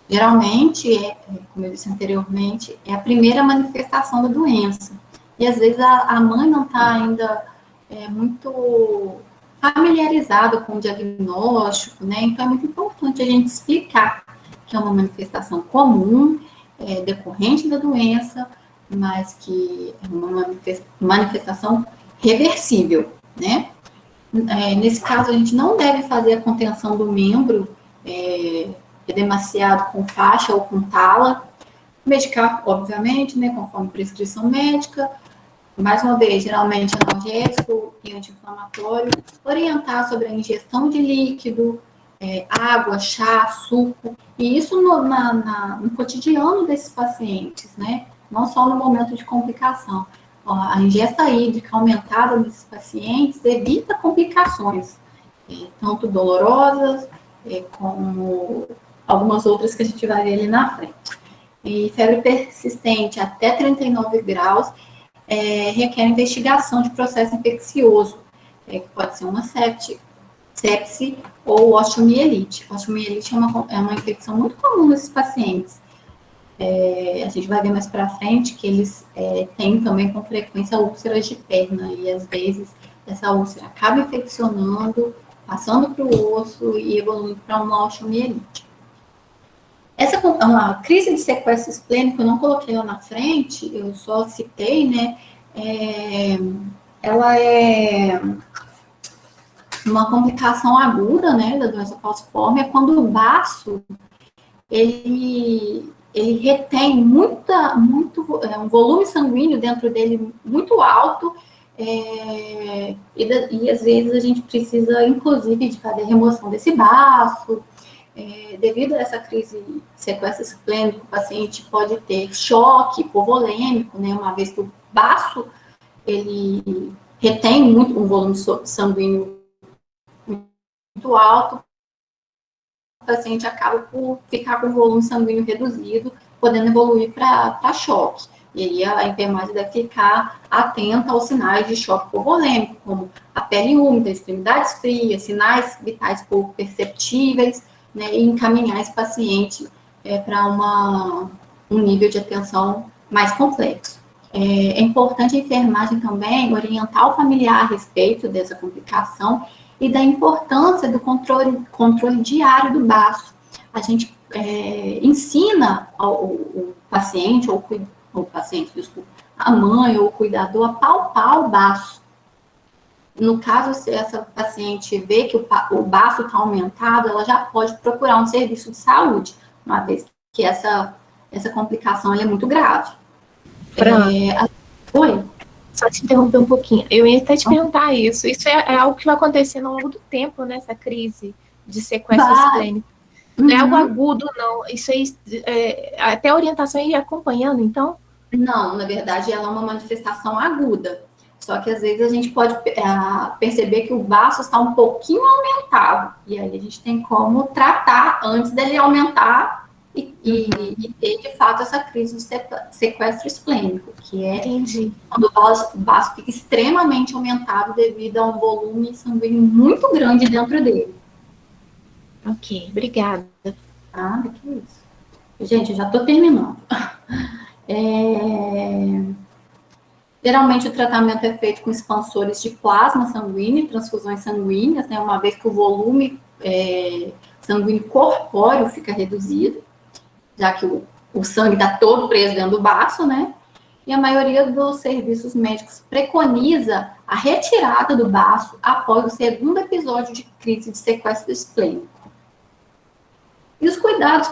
Geralmente, como eu disse anteriormente, é a primeira manifestação da doença. E às vezes a mãe não está ainda muito familiarizado com o diagnóstico, né? Então, é muito importante a gente explicar que é uma manifestação comum, decorrente da doença, mas que é uma manifestação reversível, né? Nesse caso, a gente não deve fazer a contenção do membro edemaciado com faixa ou com tala, medicar, obviamente, né, conforme prescrição médica, mais uma vez, geralmente analgésico e anti-inflamatório, orientar sobre a ingestão de líquido, água, chá, suco, e isso no cotidiano desses pacientes, né? Não só no momento de complicação. A ingesta hídrica aumentada nesses pacientes evita complicações, tanto dolorosas, como algumas outras que a gente vai ver ali na frente. E febre persistente até 39 graus requer investigação de processo infeccioso, que pode ser uma sepse ou osteomielite. Osteomielite é uma infecção muito comum nesses pacientes. A gente vai ver mais para frente que eles têm também com frequência úlceras de perna, e às vezes essa úlcera acaba infeccionando, passando para o osso e evoluindo para uma osteomielite. Uma crise de sequestro esplênico, eu não coloquei lá na frente, eu só citei, né? Ela é uma complicação aguda, né, da doença falciforme, é quando o baço, ele retém um volume sanguíneo dentro dele muito alto, e às vezes a gente precisa, inclusive, de fazer remoção desse baço. Devido a essa crise de sequestro esplênico, o paciente pode ter choque hipovolêmico, né, uma vez que o baço, ele retém um volume sanguíneo muito alto, o paciente acaba por ficar com o volume sanguíneo reduzido, podendo evoluir para choque. E aí a enfermagem deve ficar atenta aos sinais de choque hipovolêmico, como a pele úmida, extremidades frias, sinais vitais pouco perceptíveis, né, e encaminhar esse paciente para um nível de atenção mais complexo. É importante a enfermagem também orientar o familiar a respeito dessa complicação e da importância do controle diário do baço. A gente ensina o paciente, a mãe ou o cuidador a palpar o baço. No caso, se essa paciente vê que o baço está aumentado, ela já pode procurar um serviço de saúde, uma vez que essa complicação é muito grave. Oi? Só te interromper um pouquinho. Eu ia até te perguntar isso. Isso é algo que vai acontecendo ao longo do tempo, né? Essa crise de sequestro esplênico. Não é algo agudo, não. Isso aí, até a orientação ir acompanhando, então? Não, na verdade, ela é uma manifestação aguda. Só que às vezes a gente pode perceber que o baço está um pouquinho aumentado. E aí a gente tem como tratar antes dele aumentar e ter, de fato, essa crise de sequestro esplênico, que é Entendi. Quando o baço fica extremamente aumentado devido a um volume sanguíneo muito grande dentro dele. Ok, obrigada. Ah, que isso. Gente, eu já estou terminando. Geralmente o tratamento é feito com expansores de plasma sanguíneo, transfusões sanguíneas, né, uma vez que o volume sanguíneo corpóreo fica reduzido, já que o sangue está todo preso dentro do baço, né? E a maioria dos serviços médicos preconiza a retirada do baço após o segundo episódio de crise de sequestro esplênico. E os cuidados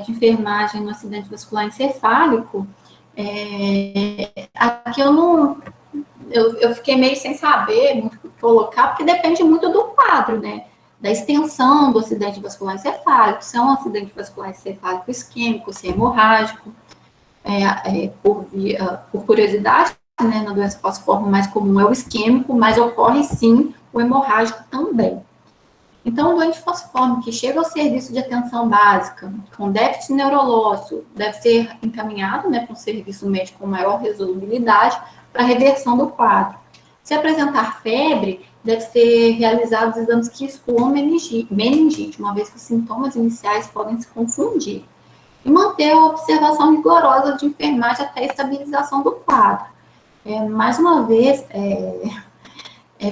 de enfermagem no acidente vascular encefálico, aqui eu fiquei meio sem saber muito o que colocar, porque depende muito do quadro, né? Da extensão do acidente vascular encefálico, se é um acidente vascular encefálico isquêmico, se é hemorrágico. Por curiosidade, né, na doença falciforme, o mais comum é o isquêmico, mas ocorre sim o hemorrágico também. Então, o doente falciforme que chega ao serviço de atenção básica, com déficit neurológico, deve ser encaminhado, né, para um serviço médico com maior resolubilidade para reversão do quadro. Se apresentar febre, deve ser realizados exames que excluam meningite, uma vez que os sintomas iniciais podem se confundir. E manter a observação rigorosa de enfermagem até a estabilização do quadro. Mais uma vez,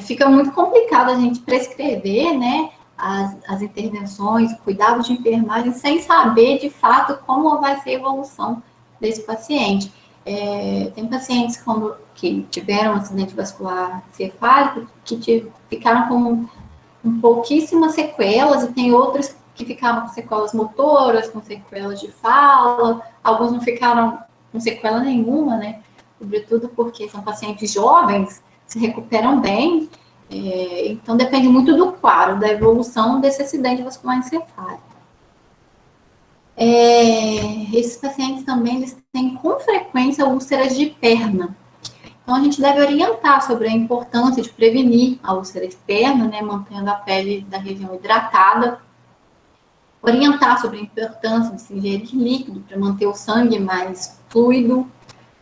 fica muito complicado a gente prescrever, né, as intervenções, cuidados de enfermagem, sem saber, de fato, como vai ser a evolução desse paciente. Tem pacientes que tiveram um acidente vascular cefálico que ficaram com pouquíssimas sequelas, e tem outros que ficaram com sequelas motoras, com sequelas de fala, alguns não ficaram com sequela nenhuma, né? Sobretudo porque são pacientes jovens, se recuperam bem, então depende muito do quadro, da evolução desse acidente vascular encefálico. Esses pacientes também eles têm com frequência úlceras de perna. Então, a gente deve orientar sobre a importância de prevenir a úlcera de perna, né, mantendo a pele da região hidratada. Orientar sobre a importância de se ingerir líquido para manter o sangue mais fluido.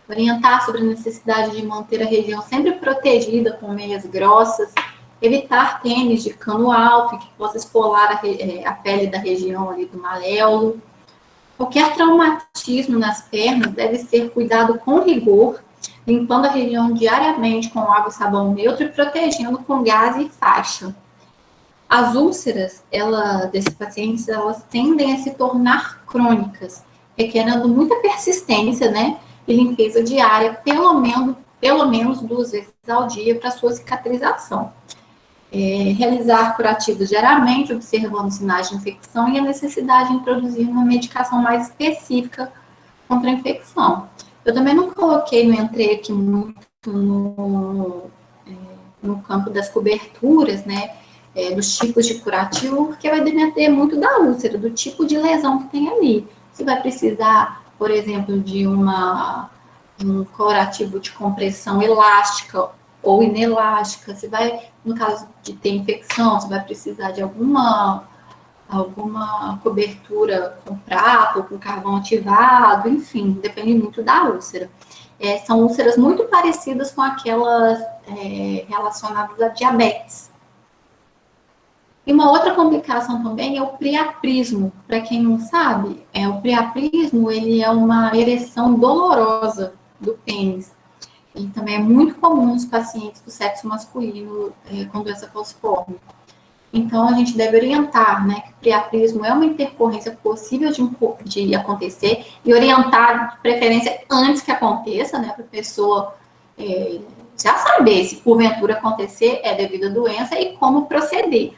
Orientar sobre a necessidade de manter a região sempre protegida com meias grossas. Evitar tênis de cano alto que possa esfolar a pele da região ali do maléolo. Qualquer traumatismo nas pernas deve ser cuidado com rigor, limpando a região diariamente com água e sabão neutro e protegendo com gaze e faixa. As úlceras, desses pacientes, elas tendem a se tornar crônicas, requerendo muita persistência, né, e limpeza diária, pelo menos 2 vezes ao dia para sua cicatrização. Realizar curativos diariamente, observando sinais de infecção e a necessidade de introduzir uma medicação mais específica contra a infecção. Eu também não entrei aqui muito no campo das coberturas, né, dos tipos de curativo, porque vai depender muito da úlcera, do tipo de lesão que tem ali. Você vai precisar, por exemplo, de um curativo de compressão elástica ou inelástica. Você vai, no caso de ter infecção, você vai precisar de alguma cobertura com prato ou com carvão ativado, enfim, depende muito da úlcera. São úlceras muito parecidas com aquelas relacionadas a diabetes. E uma outra complicação também é o priaprismo. Para quem não sabe, o priaprismo ele é uma ereção dolorosa do pênis. E também é muito comum nos pacientes do sexo masculino com doença falciforme. Então, a gente deve orientar, né, que o priaprismo é uma intercorrência possível de acontecer e orientar, de preferência, antes que aconteça, né, para a pessoa já saber se porventura acontecer é devido à doença e como proceder,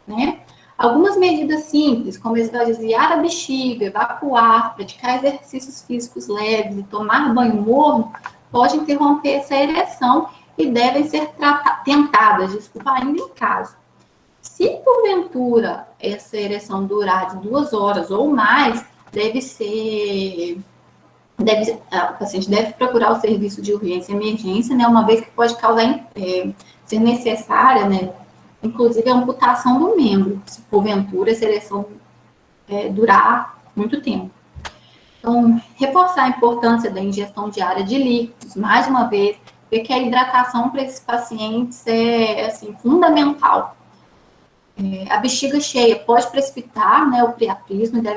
né. Algumas medidas simples, como esvaziar a bexiga, evacuar, praticar exercícios físicos leves e tomar banho morno, pode interromper essa ereção e devem ser tentadas, ainda em casa. Se, porventura, essa ereção durar de 2 horas ou mais, o paciente deve procurar o serviço de urgência e emergência, né, uma vez que pode causar, ser necessária, né, inclusive a amputação do membro, se porventura essa ereção durar muito tempo. Então, reforçar a importância da ingestão diária de líquidos, mais uma vez, porque a hidratação para esses pacientes é, assim, fundamental. A bexiga cheia pode precipitar, né, o priaprismo, então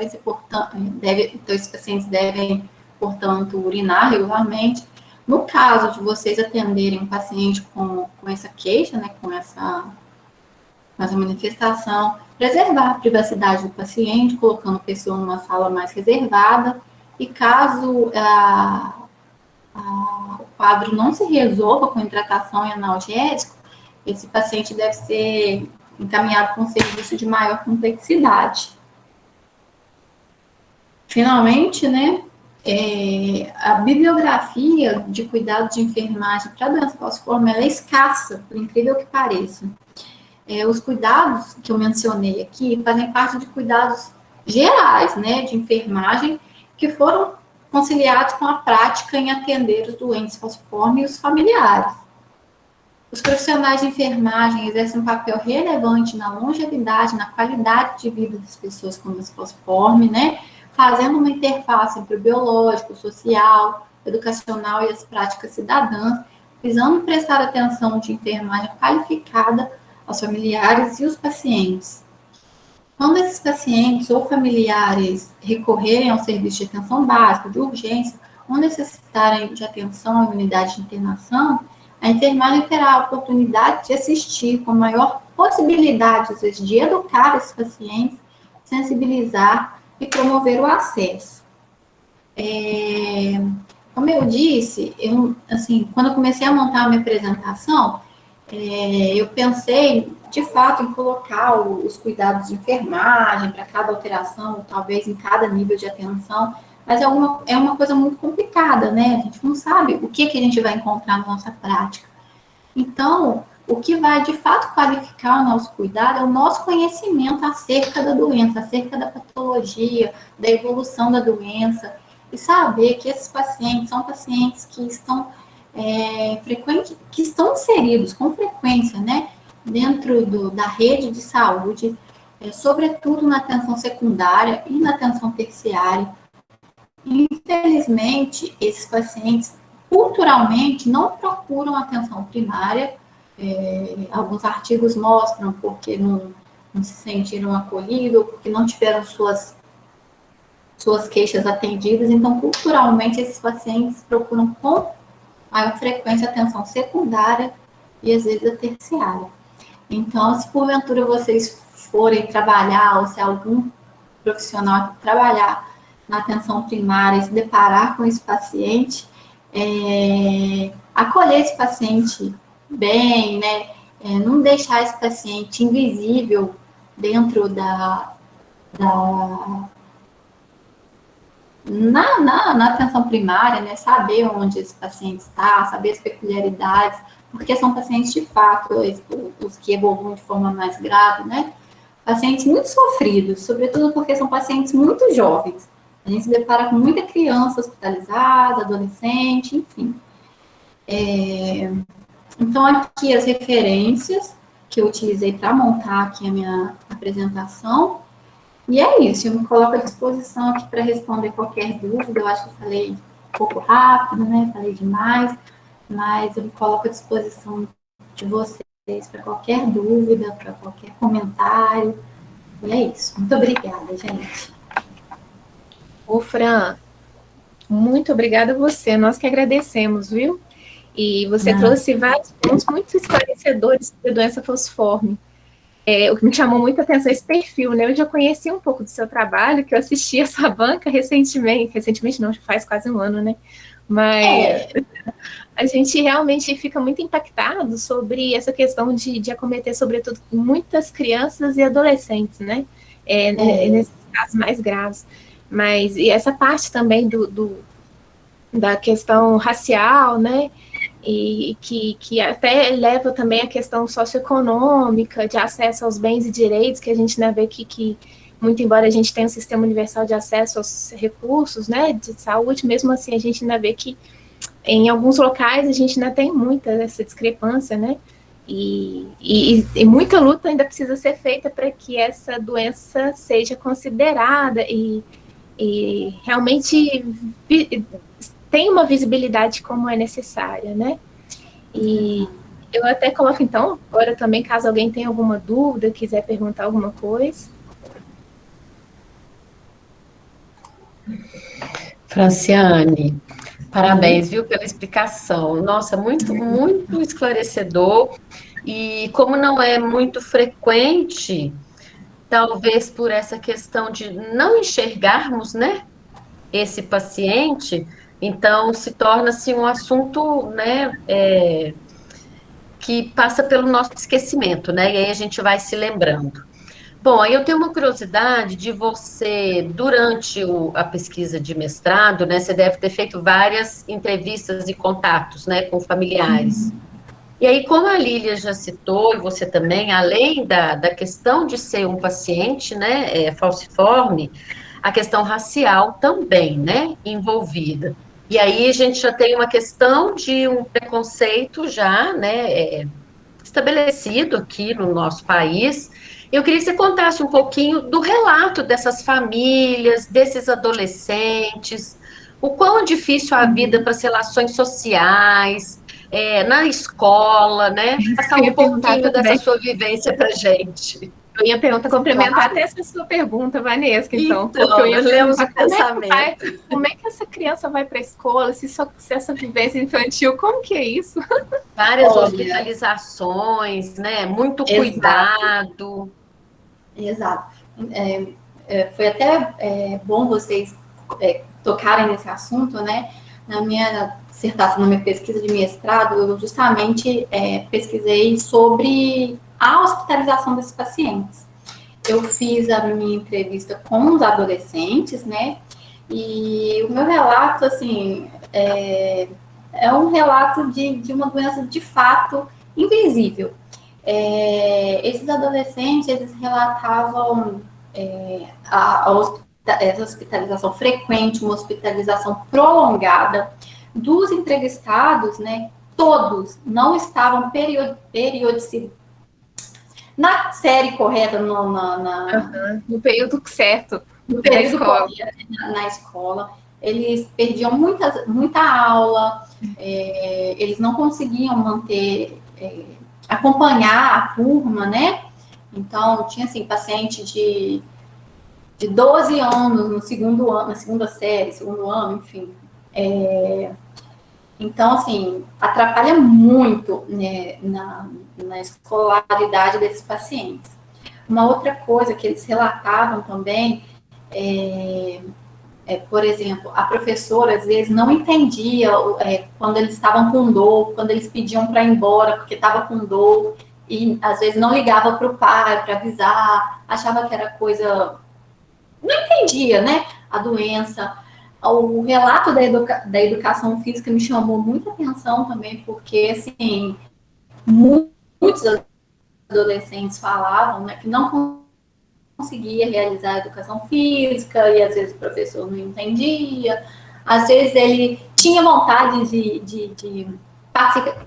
esses pacientes devem, portanto, urinar regularmente. No caso de vocês atenderem um paciente com essa queixa, né, com essa manifestação, preservar a privacidade do paciente, colocando a pessoa numa sala mais reservada, e caso o quadro não se resolva com hidratação e analgésico, esse paciente deve ser encaminhado para um serviço de maior complexidade. Finalmente, né, a bibliografia de cuidados de enfermagem para a doença falciforme é escassa, por incrível que pareça. Os cuidados que eu mencionei aqui fazem parte de cuidados gerais, né, de enfermagem, que foram conciliados com a prática em atender os doentes falciformes e os familiares. Os profissionais de enfermagem exercem um papel relevante na longevidade, na qualidade de vida das pessoas com doença falciforme, né, fazendo uma interface entre o biológico, o social, o educacional e as práticas cidadãs, visando prestar atenção de enfermagem qualificada aos familiares e os pacientes. Quando esses pacientes ou familiares recorrerem ao serviço de atenção básica, de urgência, ou necessitarem de atenção em unidade de internação, a enfermagem terá a oportunidade de assistir com maior possibilidade, às vezes, de educar esses pacientes, sensibilizar e promover o acesso. Como eu disse, assim, quando eu comecei a montar a minha apresentação, eu pensei, de fato, em colocar os cuidados de enfermagem para cada alteração, talvez em cada nível de atenção, mas é uma coisa muito complicada, né? A gente não sabe o que a gente vai encontrar na nossa prática. Então, o que vai, de fato, qualificar o nosso cuidado é o nosso conhecimento acerca da doença, acerca da patologia, da evolução da doença, e saber que esses pacientes são pacientes que estão que estão inseridos com frequência, né, dentro da rede de saúde, sobretudo na atenção secundária e na atenção terciária. Infelizmente, esses pacientes, culturalmente, não procuram atenção primária. Alguns artigos mostram porque não se sentiram acolhidos, porque não tiveram suas queixas atendidas. Então, culturalmente, esses pacientes procuram com maior frequência atenção secundária e, às vezes, a terciária. Então, se porventura vocês forem trabalhar, ou se algum profissional trabalhar na atenção primária e se deparar com esse paciente, acolher esse paciente bem, né? Não deixar esse paciente invisível dentro na atenção primária, né? Saber onde esse paciente está, saber as peculiaridades, porque são pacientes de fato, os que evoluem de forma mais grave, né? Pacientes muito sofridos, sobretudo porque são pacientes muito jovens. A gente se depara com muita criança hospitalizada, adolescente, enfim. Então, aqui as referências que eu utilizei para montar aqui a minha apresentação. E é isso, eu me coloco à disposição aqui para responder qualquer dúvida. Eu acho que eu falei um pouco rápido, né? Falei demais, mas eu me coloco à disposição de vocês para qualquer dúvida, para qualquer comentário. E é isso. Muito obrigada, gente. Ô, Fran, muito obrigada a você. Nós que agradecemos, viu? E você trouxe vários pontos muito esclarecedores sobre a doença falciforme. O que me chamou muita atenção é esse perfil, né? Eu já conheci um pouco do seu trabalho, que eu assisti a sua banca recentemente não, já faz quase um ano, né? Mas a gente realmente fica muito impactado sobre essa questão de acometer, sobretudo, muitas crianças e adolescentes, né? Nesses casos mais graves. Mas, e essa parte também da questão racial, né? E que até leva também a questão socioeconômica, de acesso aos bens e direitos, que a gente ainda vê que muito embora a gente tenha um sistema universal de acesso aos recursos, né, de saúde, mesmo assim a gente ainda vê que em alguns locais a gente ainda tem muita essa discrepância, né, e muita luta ainda precisa ser feita para que essa doença seja considerada e realmente tem uma visibilidade como é necessária, né? E eu até coloco, então, agora também, caso alguém tenha alguma dúvida, quiser perguntar alguma coisa. Franciane, parabéns, viu, pela explicação. Nossa, muito, muito esclarecedor. E como não é muito frequente, talvez por essa questão de não enxergarmos, né, esse paciente, então se torna-se um assunto, né, que passa pelo nosso esquecimento, né, e aí a gente vai se lembrando. Bom, aí eu tenho uma curiosidade de você, durante a pesquisa de mestrado, né, você deve ter feito várias entrevistas e contatos, né, com familiares. E aí, como a Lília já citou, e você também, além da questão de ser um paciente, né, falciforme, a questão racial também, né, envolvida. E aí a gente já tem uma questão de um preconceito já, né, estabelecido aqui no nosso país. Eu queria que você contasse um pouquinho do relato dessas famílias, desses adolescentes, o quão difícil a vida para as relações sociais, na escola, né? Passar um pouquinho dessa sua vivência para a gente. Eu ia perguntar, complementar até essa sua pergunta, Vanessa, então. Então, Porque eu ia lemos perguntar o pensamento. como é que essa criança vai para a escola, se essa vivência infantil, como que é isso? Várias Olha, hospitalizações, né? Muito exato, cuidado. exato. Foi até bom vocês tocarem nesse assunto, né? Na minha dissertação, na minha pesquisa de mestrado, eu justamente pesquisei sobre a hospitalização desses pacientes. Eu fiz a minha entrevista com os adolescentes, né? E o meu relato, assim, um relato de uma doença de fato invisível. Esses adolescentes, eles relatavam essa hospitalização frequente, uma hospitalização prolongada. Dos entrevistados, né, todos não estavam periodizados na série correta, No período certo. no período correto na escola. Eles perdiam muita aula, eles não conseguiam acompanhar a turma, né? Então, tinha, assim, paciente de 12 anos no segundo ano, na segunda série, segundo ano, enfim. Então, assim, atrapalha muito, né, na escolaridade desses pacientes. Uma outra coisa que eles relatavam também por exemplo, a professora às vezes não entendia quando eles estavam com dor, quando eles pediam para ir embora porque estava com dor, e às vezes não ligava para o pai para avisar, achava que era coisa. Não entendia, né? A doença. O relato da educação física me chamou muita atenção também, porque, assim, muitos adolescentes falavam, né, que não conseguia realizar a educação física, e às vezes o professor não entendia, às vezes ele tinha vontade de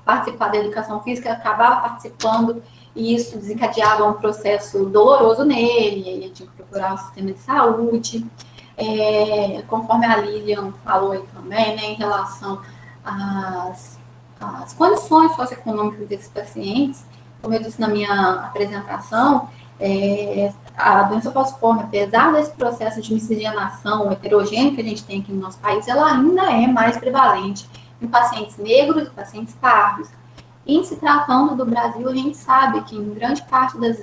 participar da educação física, acabava participando, e isso desencadeava um processo doloroso nele, ele tinha que procurar o sistema de saúde. Conforme a Lilian falou aí também, né, em relação às condições socioeconômicas desses pacientes, como eu disse na minha apresentação, a doença falciforme, apesar desse processo de miscigenação heterogênea que a gente tem aqui no nosso país, ela ainda é mais prevalente em pacientes negros e pacientes pardos. Em se tratando do Brasil, a gente sabe que em grande parte das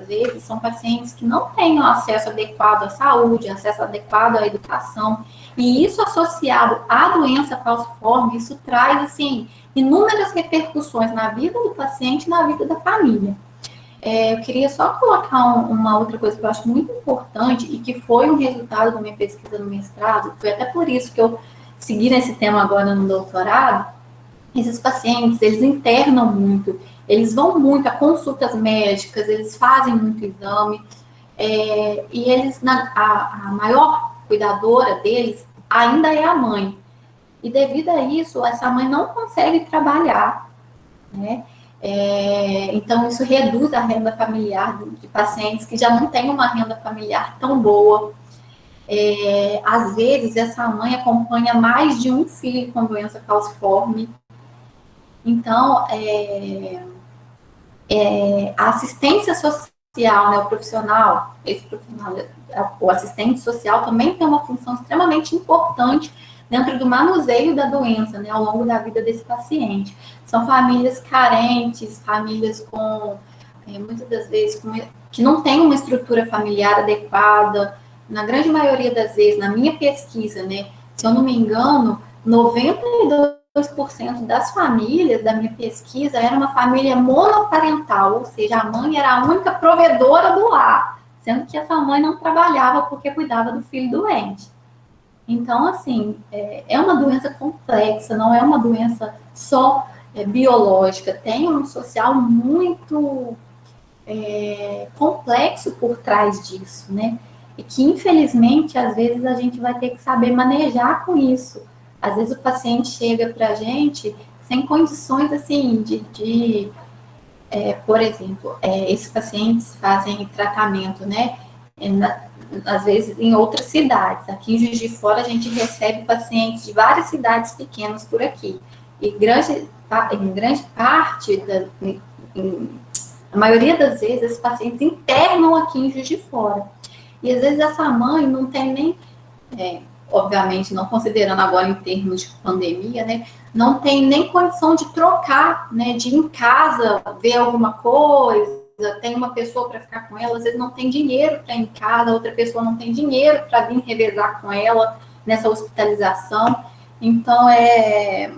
vezes são pacientes que não têm acesso adequado à saúde, acesso adequado à educação, e isso associado à doença falciforme, isso traz, assim, inúmeras repercussões na vida do paciente e na vida da família. Eu queria só colocar uma outra coisa que eu acho muito importante e que foi um resultado da minha pesquisa no mestrado, foi até por isso que eu segui nesse tema agora no doutorado. Esses pacientes, eles internam muito, eles vão muito a consultas médicas, eles fazem muito exame, e eles, a maior cuidadora deles ainda é a mãe. E devido a isso, essa mãe não consegue trabalhar, né? Então, isso reduz a renda familiar de pacientes que já não têm uma renda familiar tão boa. Às vezes, essa mãe acompanha mais de um filho com doença falciforme. Então, a assistência social, né, o assistente social também tem uma função extremamente importante dentro do manuseio da doença, né, ao longo da vida desse paciente. São famílias carentes, famílias com, muitas das vezes, que não têm uma estrutura familiar adequada. Na grande maioria das vezes, na minha pesquisa, né, se eu não me engano, 92% das famílias da minha pesquisa era uma família monoparental, ou seja, a mãe era a única provedora do lar, sendo que essa mãe não trabalhava porque cuidava do filho doente. Então, assim, é uma doença complexa, não é uma doença só biológica, tem um social muito complexo por trás disso, né? E que, infelizmente, às vezes a gente vai ter que saber manejar com isso. Às vezes o paciente chega para a gente sem condições, assim, por exemplo, esses pacientes fazem tratamento, né, às vezes em outras cidades. Aqui em Juiz de Fora a gente recebe pacientes de várias cidades pequenas por aqui. E em grande parte, A maioria das vezes, esses pacientes internam aqui em Juiz de Fora. E às vezes essa mãe não tem nem, obviamente, não considerando agora em termos de pandemia, né? Não tem nem condição de trocar, né? De ir em casa ver alguma coisa, tem uma pessoa para ficar com ela, às vezes não tem dinheiro para ir em casa, outra pessoa não tem dinheiro para vir revezar com ela nessa hospitalização. Então, é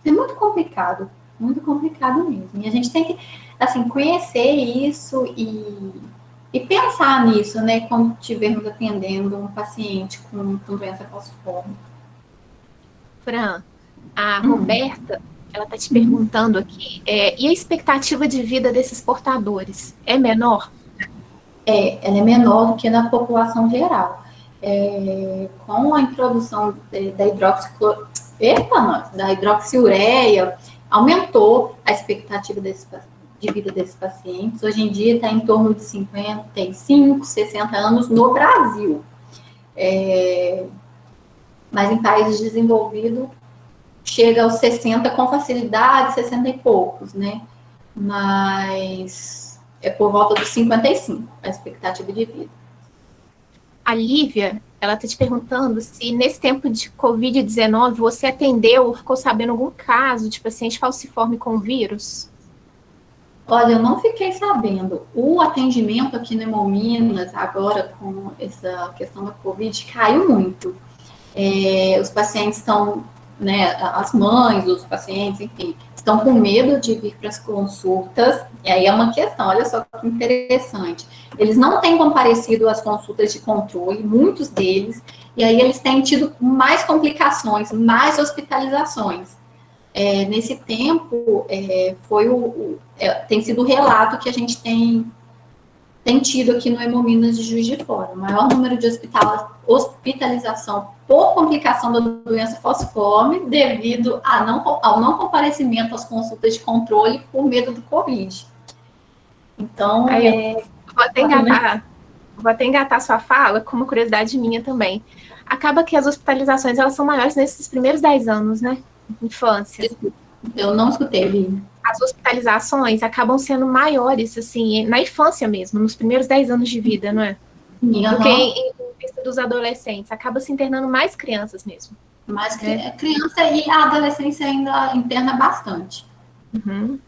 muito complicado mesmo. E a gente tem que, assim, conhecer isso e pensar nisso, né, quando estivermos atendendo um paciente com doença falciforme. Fran, a Roberta, ela está te perguntando aqui, e a expectativa de vida desses portadores é menor? Ela é menor do que na população geral. Com a introdução da hidroxiureia, aumentou a expectativa de vida desses pacientes. Hoje em dia está em torno de 55, 60 anos no Brasil. Mas em países desenvolvidos, chega aos 60 com facilidade, 60 e poucos, né? Mas é por volta dos 55 a expectativa de vida. A Lívia, ela está te perguntando se nesse tempo de Covid-19 você atendeu ou ficou sabendo algum caso de paciente falciforme com vírus? Olha, eu não fiquei sabendo. O atendimento aqui no Hemominas, agora com essa questão da Covid, caiu muito. Os pacientes estão, né, as mães, os pacientes, enfim, estão com medo de vir para as consultas, e aí é uma questão, olha só que interessante. Eles não têm comparecido às consultas de controle, muitos deles, e aí eles têm tido mais complicações, mais hospitalizações. Nesse tempo, tem sido o relato que a gente tem tido aqui no Hemominas de Juiz de Fora. O maior número de hospitalização por complicação da doença falciforme devido ao não comparecimento às consultas de controle por medo do Covid. Então, vou até engatar sua fala com uma curiosidade minha também. Acaba que as hospitalizações, elas são maiores nesses primeiros 10 anos, né? Infância. Eu não escutei, Lívia. As hospitalizações acabam sendo maiores, assim, na infância mesmo, nos primeiros 10 anos de vida, não é? Do que em vista dos adolescentes. Acaba se internando mais crianças mesmo. Mais criança e a adolescência ainda interna bastante. Uhum.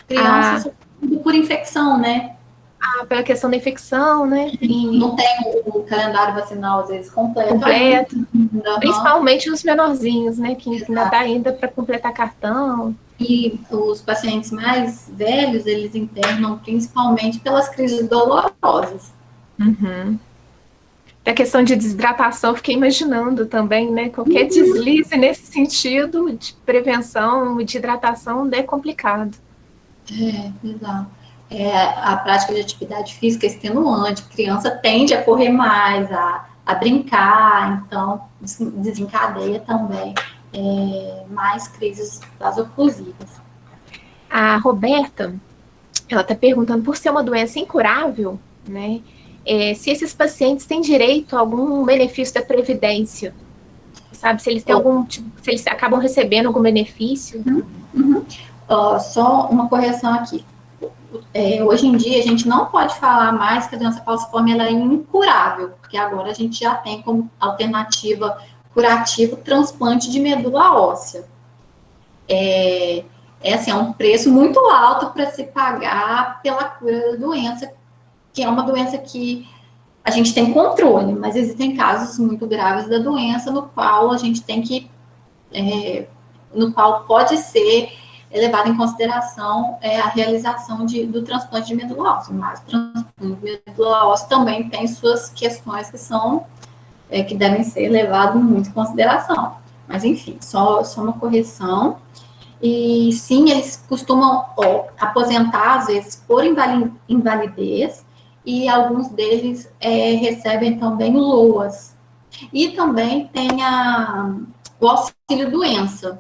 Crianças por infecção, né? Pela questão da infecção, né? Não tem o calendário vacinal, às vezes, completo. Principalmente os menorzinhos, né? Que ainda dá ainda para completar cartão. E os pacientes mais velhos, eles internam principalmente pelas crises dolorosas. Uhum. A questão de desidratação, eu fiquei imaginando também, né? Qualquer deslize nesse sentido de prevenção e de hidratação é complicado. Exato. A prática de atividade física é extenuante, a criança tende a correr mais, a brincar, então desencadeia também mais crises vasoclusivas. A Roberta, ela está perguntando, por ser uma doença incurável, né, se esses pacientes têm direito a algum benefício da Previdência, sabe, se eles têm se eles acabam recebendo algum benefício. Só uma correção aqui. Hoje em dia, a gente não pode falar mais que a doença falciforme ela é incurável, porque agora a gente já tem como alternativa curativa o transplante de medula óssea. É um preço muito alto para se pagar pela cura da doença, que é uma doença que a gente tem controle, mas existem casos muito graves da doença no qual a gente tem que, no qual pode ser levado em consideração a realização do transplante de medula óssea, mas o transplante de medula óssea também tem suas questões que são, que devem ser levadas muito em consideração. Mas, enfim, só uma correção. E, sim, eles costumam aposentar, às vezes, por invalidez, e alguns deles recebem também o LOAS. E também tem o auxílio-doença.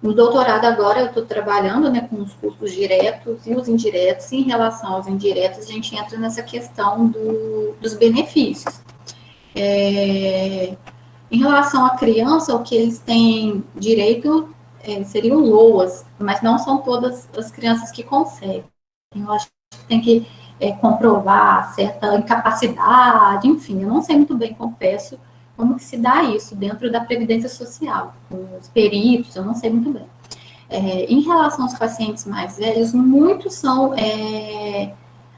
No doutorado agora eu estou trabalhando, né, com os custos diretos e os indiretos. Em relação aos indiretos, a gente entra nessa questão dos benefícios. Em relação à criança, o que eles têm direito seriam LOAS, mas não são todas as crianças que conseguem. Eu acho que tem que comprovar certa incapacidade, enfim, eu não sei muito bem, confesso, como que se dá isso dentro da Previdência Social, com os peritos, eu não sei muito bem. Em relação aos pacientes mais velhos, muitos são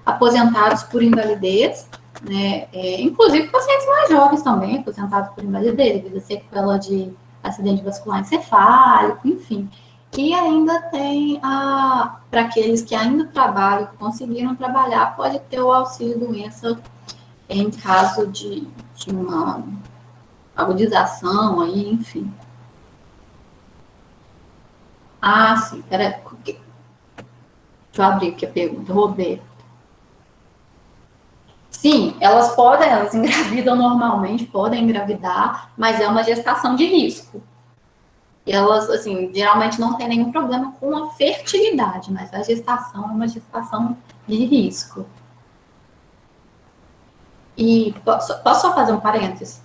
aposentados por invalidez, né? Inclusive pacientes mais jovens também, aposentados por invalidez, devido a sequela de acidente vascular encefálico, enfim. E ainda tem, para aqueles que ainda trabalham, que conseguiram trabalhar, pode ter o auxílio-doença em caso de uma agudização aí, enfim. Sim, peraí. Deixa eu abrir aqui a pergunta, Roberto. Sim, elas engravidam normalmente, podem engravidar, mas é uma gestação de risco. Elas, assim, geralmente não tem nenhum problema com a fertilidade, mas a gestação é uma gestação de risco. E posso só fazer um parênteses?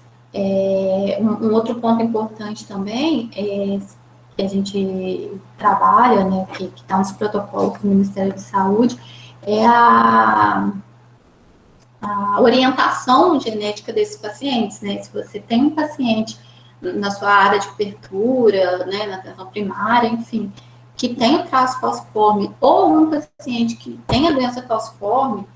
Um outro ponto importante também que a gente trabalha, né, que está nos protocolos do Ministério da Saúde, é a orientação genética desses pacientes, né? Se você tem um paciente na sua área de cobertura, né, na atenção primária, enfim, que tem o traço falciforme, ou um paciente que tem a doença falciforme,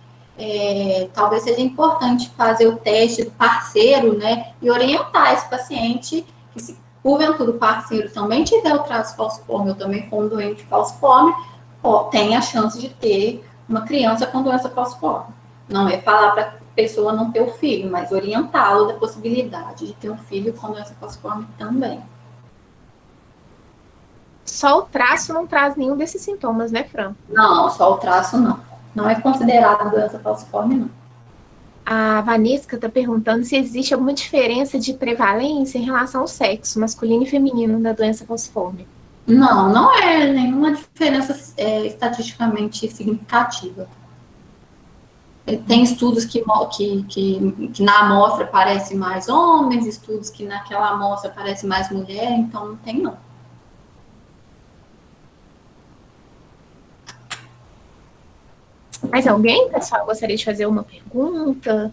talvez seja importante fazer o teste do parceiro, né, e orientar esse paciente, que se porventura o parceiro também tiver o traço falciforme, ou também for um doente falciforme, tem a chance de ter uma criança com doença falciforme. Não é falar para a pessoa não ter o filho, mas orientá-lo da possibilidade de ter um filho com doença falciforme também. Só o traço não traz nenhum desses sintomas, né, Fran? Não, só o traço não. Não é considerado doença falciforme, não. A Vanessa está perguntando se existe alguma diferença de prevalência em relação ao sexo masculino e feminino da doença falciforme. Não, não é nenhuma diferença estatisticamente significativa. Tem estudos que na amostra aparecem mais homens, estudos que naquela amostra aparecem mais mulher, então não tem não. Mais alguém, pessoal, gostaria de fazer uma pergunta?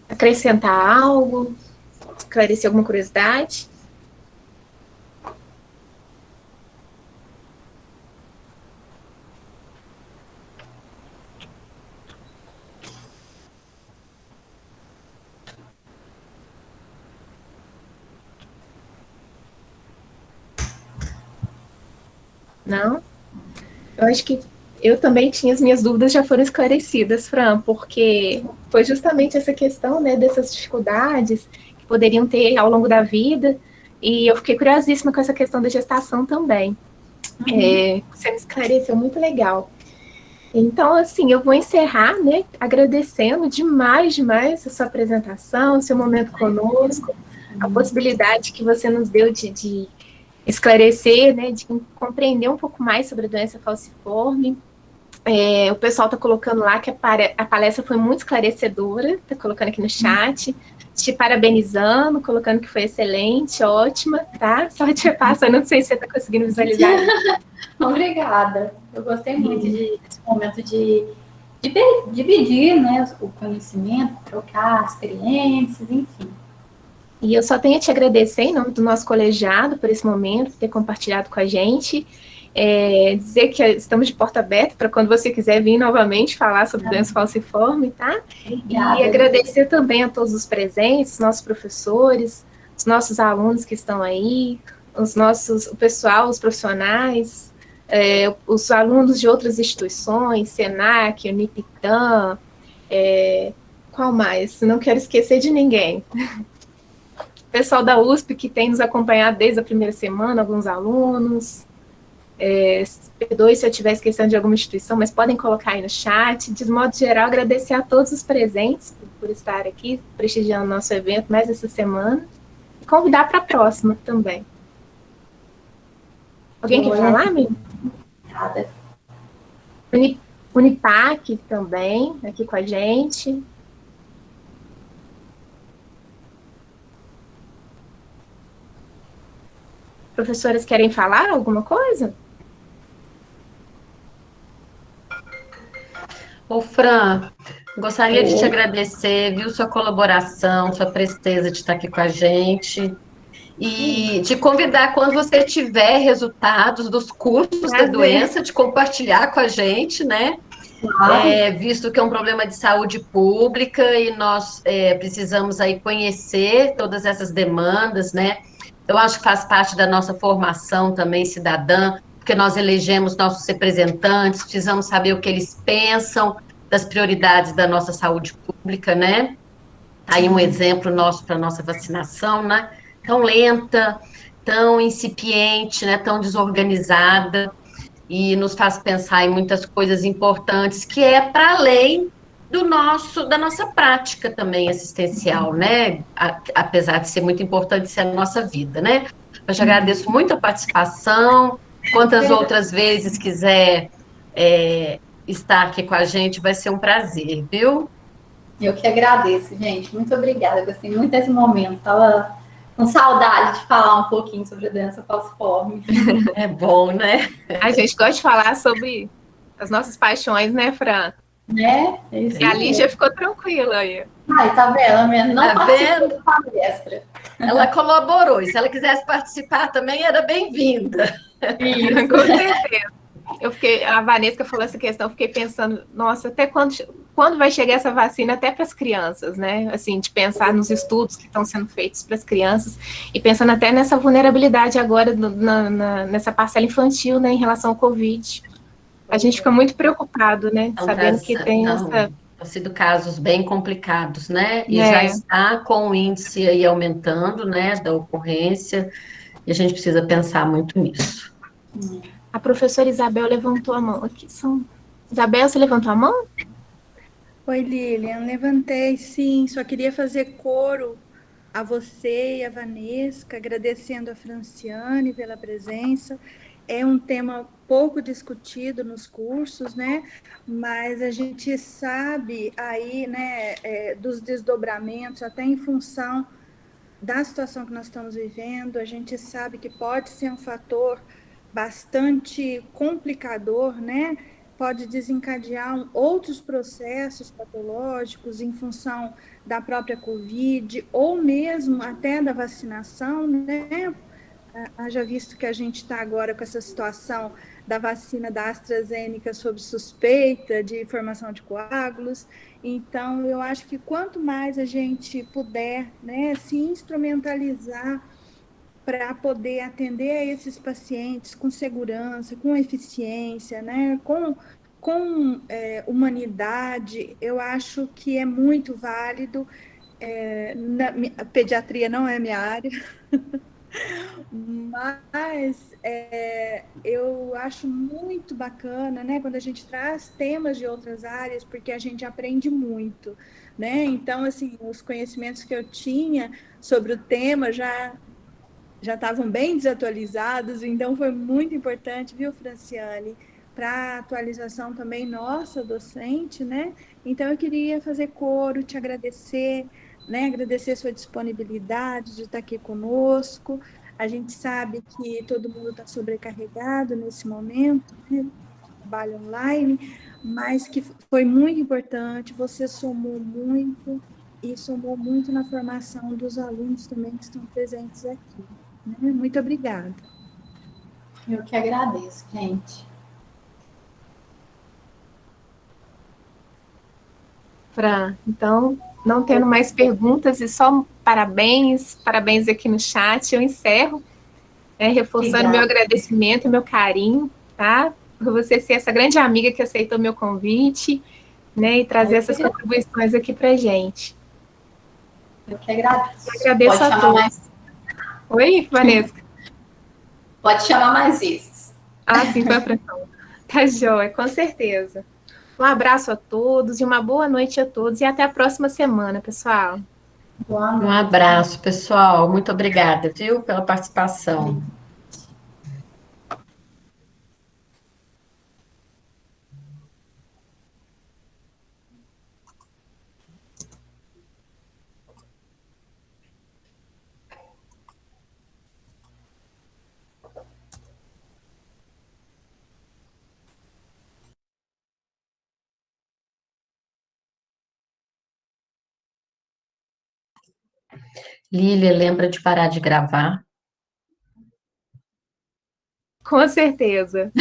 Acrescentar algo? Esclarecer alguma curiosidade? Não? Eu acho que eu também tinha as minhas dúvidas, já foram esclarecidas, Fran, porque foi justamente essa questão, né, dessas dificuldades que poderiam ter ao longo da vida, e eu fiquei curiosíssima com essa questão da gestação também. Você me esclareceu, muito legal. Então, assim, eu vou encerrar, né, agradecendo demais a sua apresentação, o seu momento conosco, a possibilidade que você nos deu de esclarecer, né, de compreender um pouco mais sobre a doença falciforme. O pessoal está colocando lá que a palestra foi muito esclarecedora, está colocando aqui no chat, te parabenizando, colocando que foi excelente, ótima, tá? Só te passando, não sei se você está conseguindo visualizar. Obrigada. Eu gostei muito desse momento de dividir, né, o conhecimento, trocar experiências, enfim. E eu só tenho a te agradecer em nome do nosso colegiado por esse momento, por ter compartilhado com a gente. Dizer que estamos de porta aberta para quando você quiser vir novamente falar sobre doença falciforme, tá? Obrigada. E agradecer também a todos os presentes, nossos professores, os nossos alunos que estão aí, o pessoal, os profissionais, os alunos de outras instituições, SENAC, Unipitã, qual mais? Não quero esquecer de ninguém. O pessoal da USP que tem nos acompanhado desde a primeira semana, alguns alunos. Perdoe se eu estiver esquecendo de alguma instituição, mas podem colocar aí no chat. De modo geral, agradecer a todos os presentes por estar aqui, prestigiando o nosso evento mais essa semana. E convidar para a próxima também. Alguém quer falar, amigo? Nada. Unipac também, aqui com a gente. Professores querem falar alguma coisa? Ô, Fran, gostaria de te agradecer, viu, sua colaboração, sua presteza de estar aqui com a gente. E te convidar, quando você tiver resultados dos cursos da Prazer. doença, de compartilhar com a gente, né? Claro. Visto que é um problema de saúde pública e nós precisamos aí conhecer todas essas demandas, né? Eu acho que faz parte da nossa formação também cidadã, porque nós elegemos nossos representantes, precisamos saber o que eles pensam das prioridades da nossa saúde pública, né? Tá aí um exemplo nosso para nossa vacinação, né? Tão lenta, tão incipiente, né? Tão desorganizada e nos faz pensar em muitas coisas importantes que é para além da nossa prática também assistencial, né? Apesar de ser muito importante ser a nossa vida, né? Eu te agradeço muito a participação. Quantas outras vezes quiser estar aqui com a gente, vai ser um prazer, viu? Eu que agradeço, gente. Muito obrigada. Eu gostei muito desse momento. Tava com saudade de falar um pouquinho sobre a doença falciforme. É bom, né? A gente gosta de falar sobre as nossas paixões, né, Fran? Né? É isso E a Lígia mesmo. ficou tranquila aí. Ai, tá vendo? Ela não Tá participou vendo? da palestra. Ela colaborou. E se ela quisesse participar também, era bem-vinda. Isso. Com certeza. A Vanessa falou essa questão, eu fiquei pensando, nossa, até quando vai chegar essa vacina até para as crianças, né? Assim, de pensar nos estudos que estão sendo feitos para as crianças e pensando até nessa vulnerabilidade agora nessa parcela infantil, né, em relação ao Covid. A gente fica muito preocupado, né, sabendo que tem essa. Estão sido casos bem complicados, né? E já É, está com o índice aí aumentando, né, da ocorrência, e a gente precisa pensar muito nisso. a professora Isabel levantou a mão. Aqui são. Isabel, você levantou a mão? Oi, Lilian, levantei sim, só queria fazer coro a você e a Vanessa, agradecendo a Franciane pela presença. É um tema pouco discutido nos cursos, né? Mas a gente sabe aí, né, dos desdobramentos, até em função da situação que nós estamos vivendo, a gente sabe que pode ser um fator bastante complicador, né? Pode desencadear outros processos patológicos em função da própria Covid, ou mesmo até da vacinação, né? Haja visto que a gente está agora com essa situação da vacina da AstraZeneca sob suspeita de formação de coágulos. Então, eu acho que quanto mais a gente puder, né, se instrumentalizar para poder atender a esses pacientes com segurança, com eficiência, né, com humanidade, eu acho que é muito válido. A pediatria não é minha área, mas eu acho muito bacana, né, quando a gente traz temas de outras áreas, porque a gente aprende muito, né? Então, assim, os conhecimentos que eu tinha sobre o tema já estavam bem desatualizados, então foi muito importante, viu, Franciane, para a atualização também nossa, docente, né? Então, eu queria fazer coro, te agradecer, né? Agradecer sua disponibilidade de estar aqui conosco. A gente sabe que todo mundo está sobrecarregado nesse momento, né? Trabalho online, mas que foi muito importante, você somou muito e somou muito na formação dos alunos também que estão presentes aqui. Né? Muito obrigada. Eu que agradeço, gente. Fran, então, não tendo mais perguntas e só parabéns aqui no chat, eu encerro, né, reforçando meu agradecimento e meu carinho, tá? Por você ser essa grande amiga que aceitou meu convite, né, e trazer essas contribuições aqui pra gente. Eu que agradeço. Eu agradeço a todos. Oi, Vanessa? Pode chamar mais vezes. Ah, sim, foi a pressão. Tá joia, com certeza. Um abraço a todos e uma boa noite a todos e até a próxima semana, pessoal. Um abraço, pessoal. Muito obrigada, viu, pela participação. Lília, lembra de parar de gravar? Com certeza.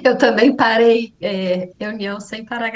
Eu também parei reunião sem parar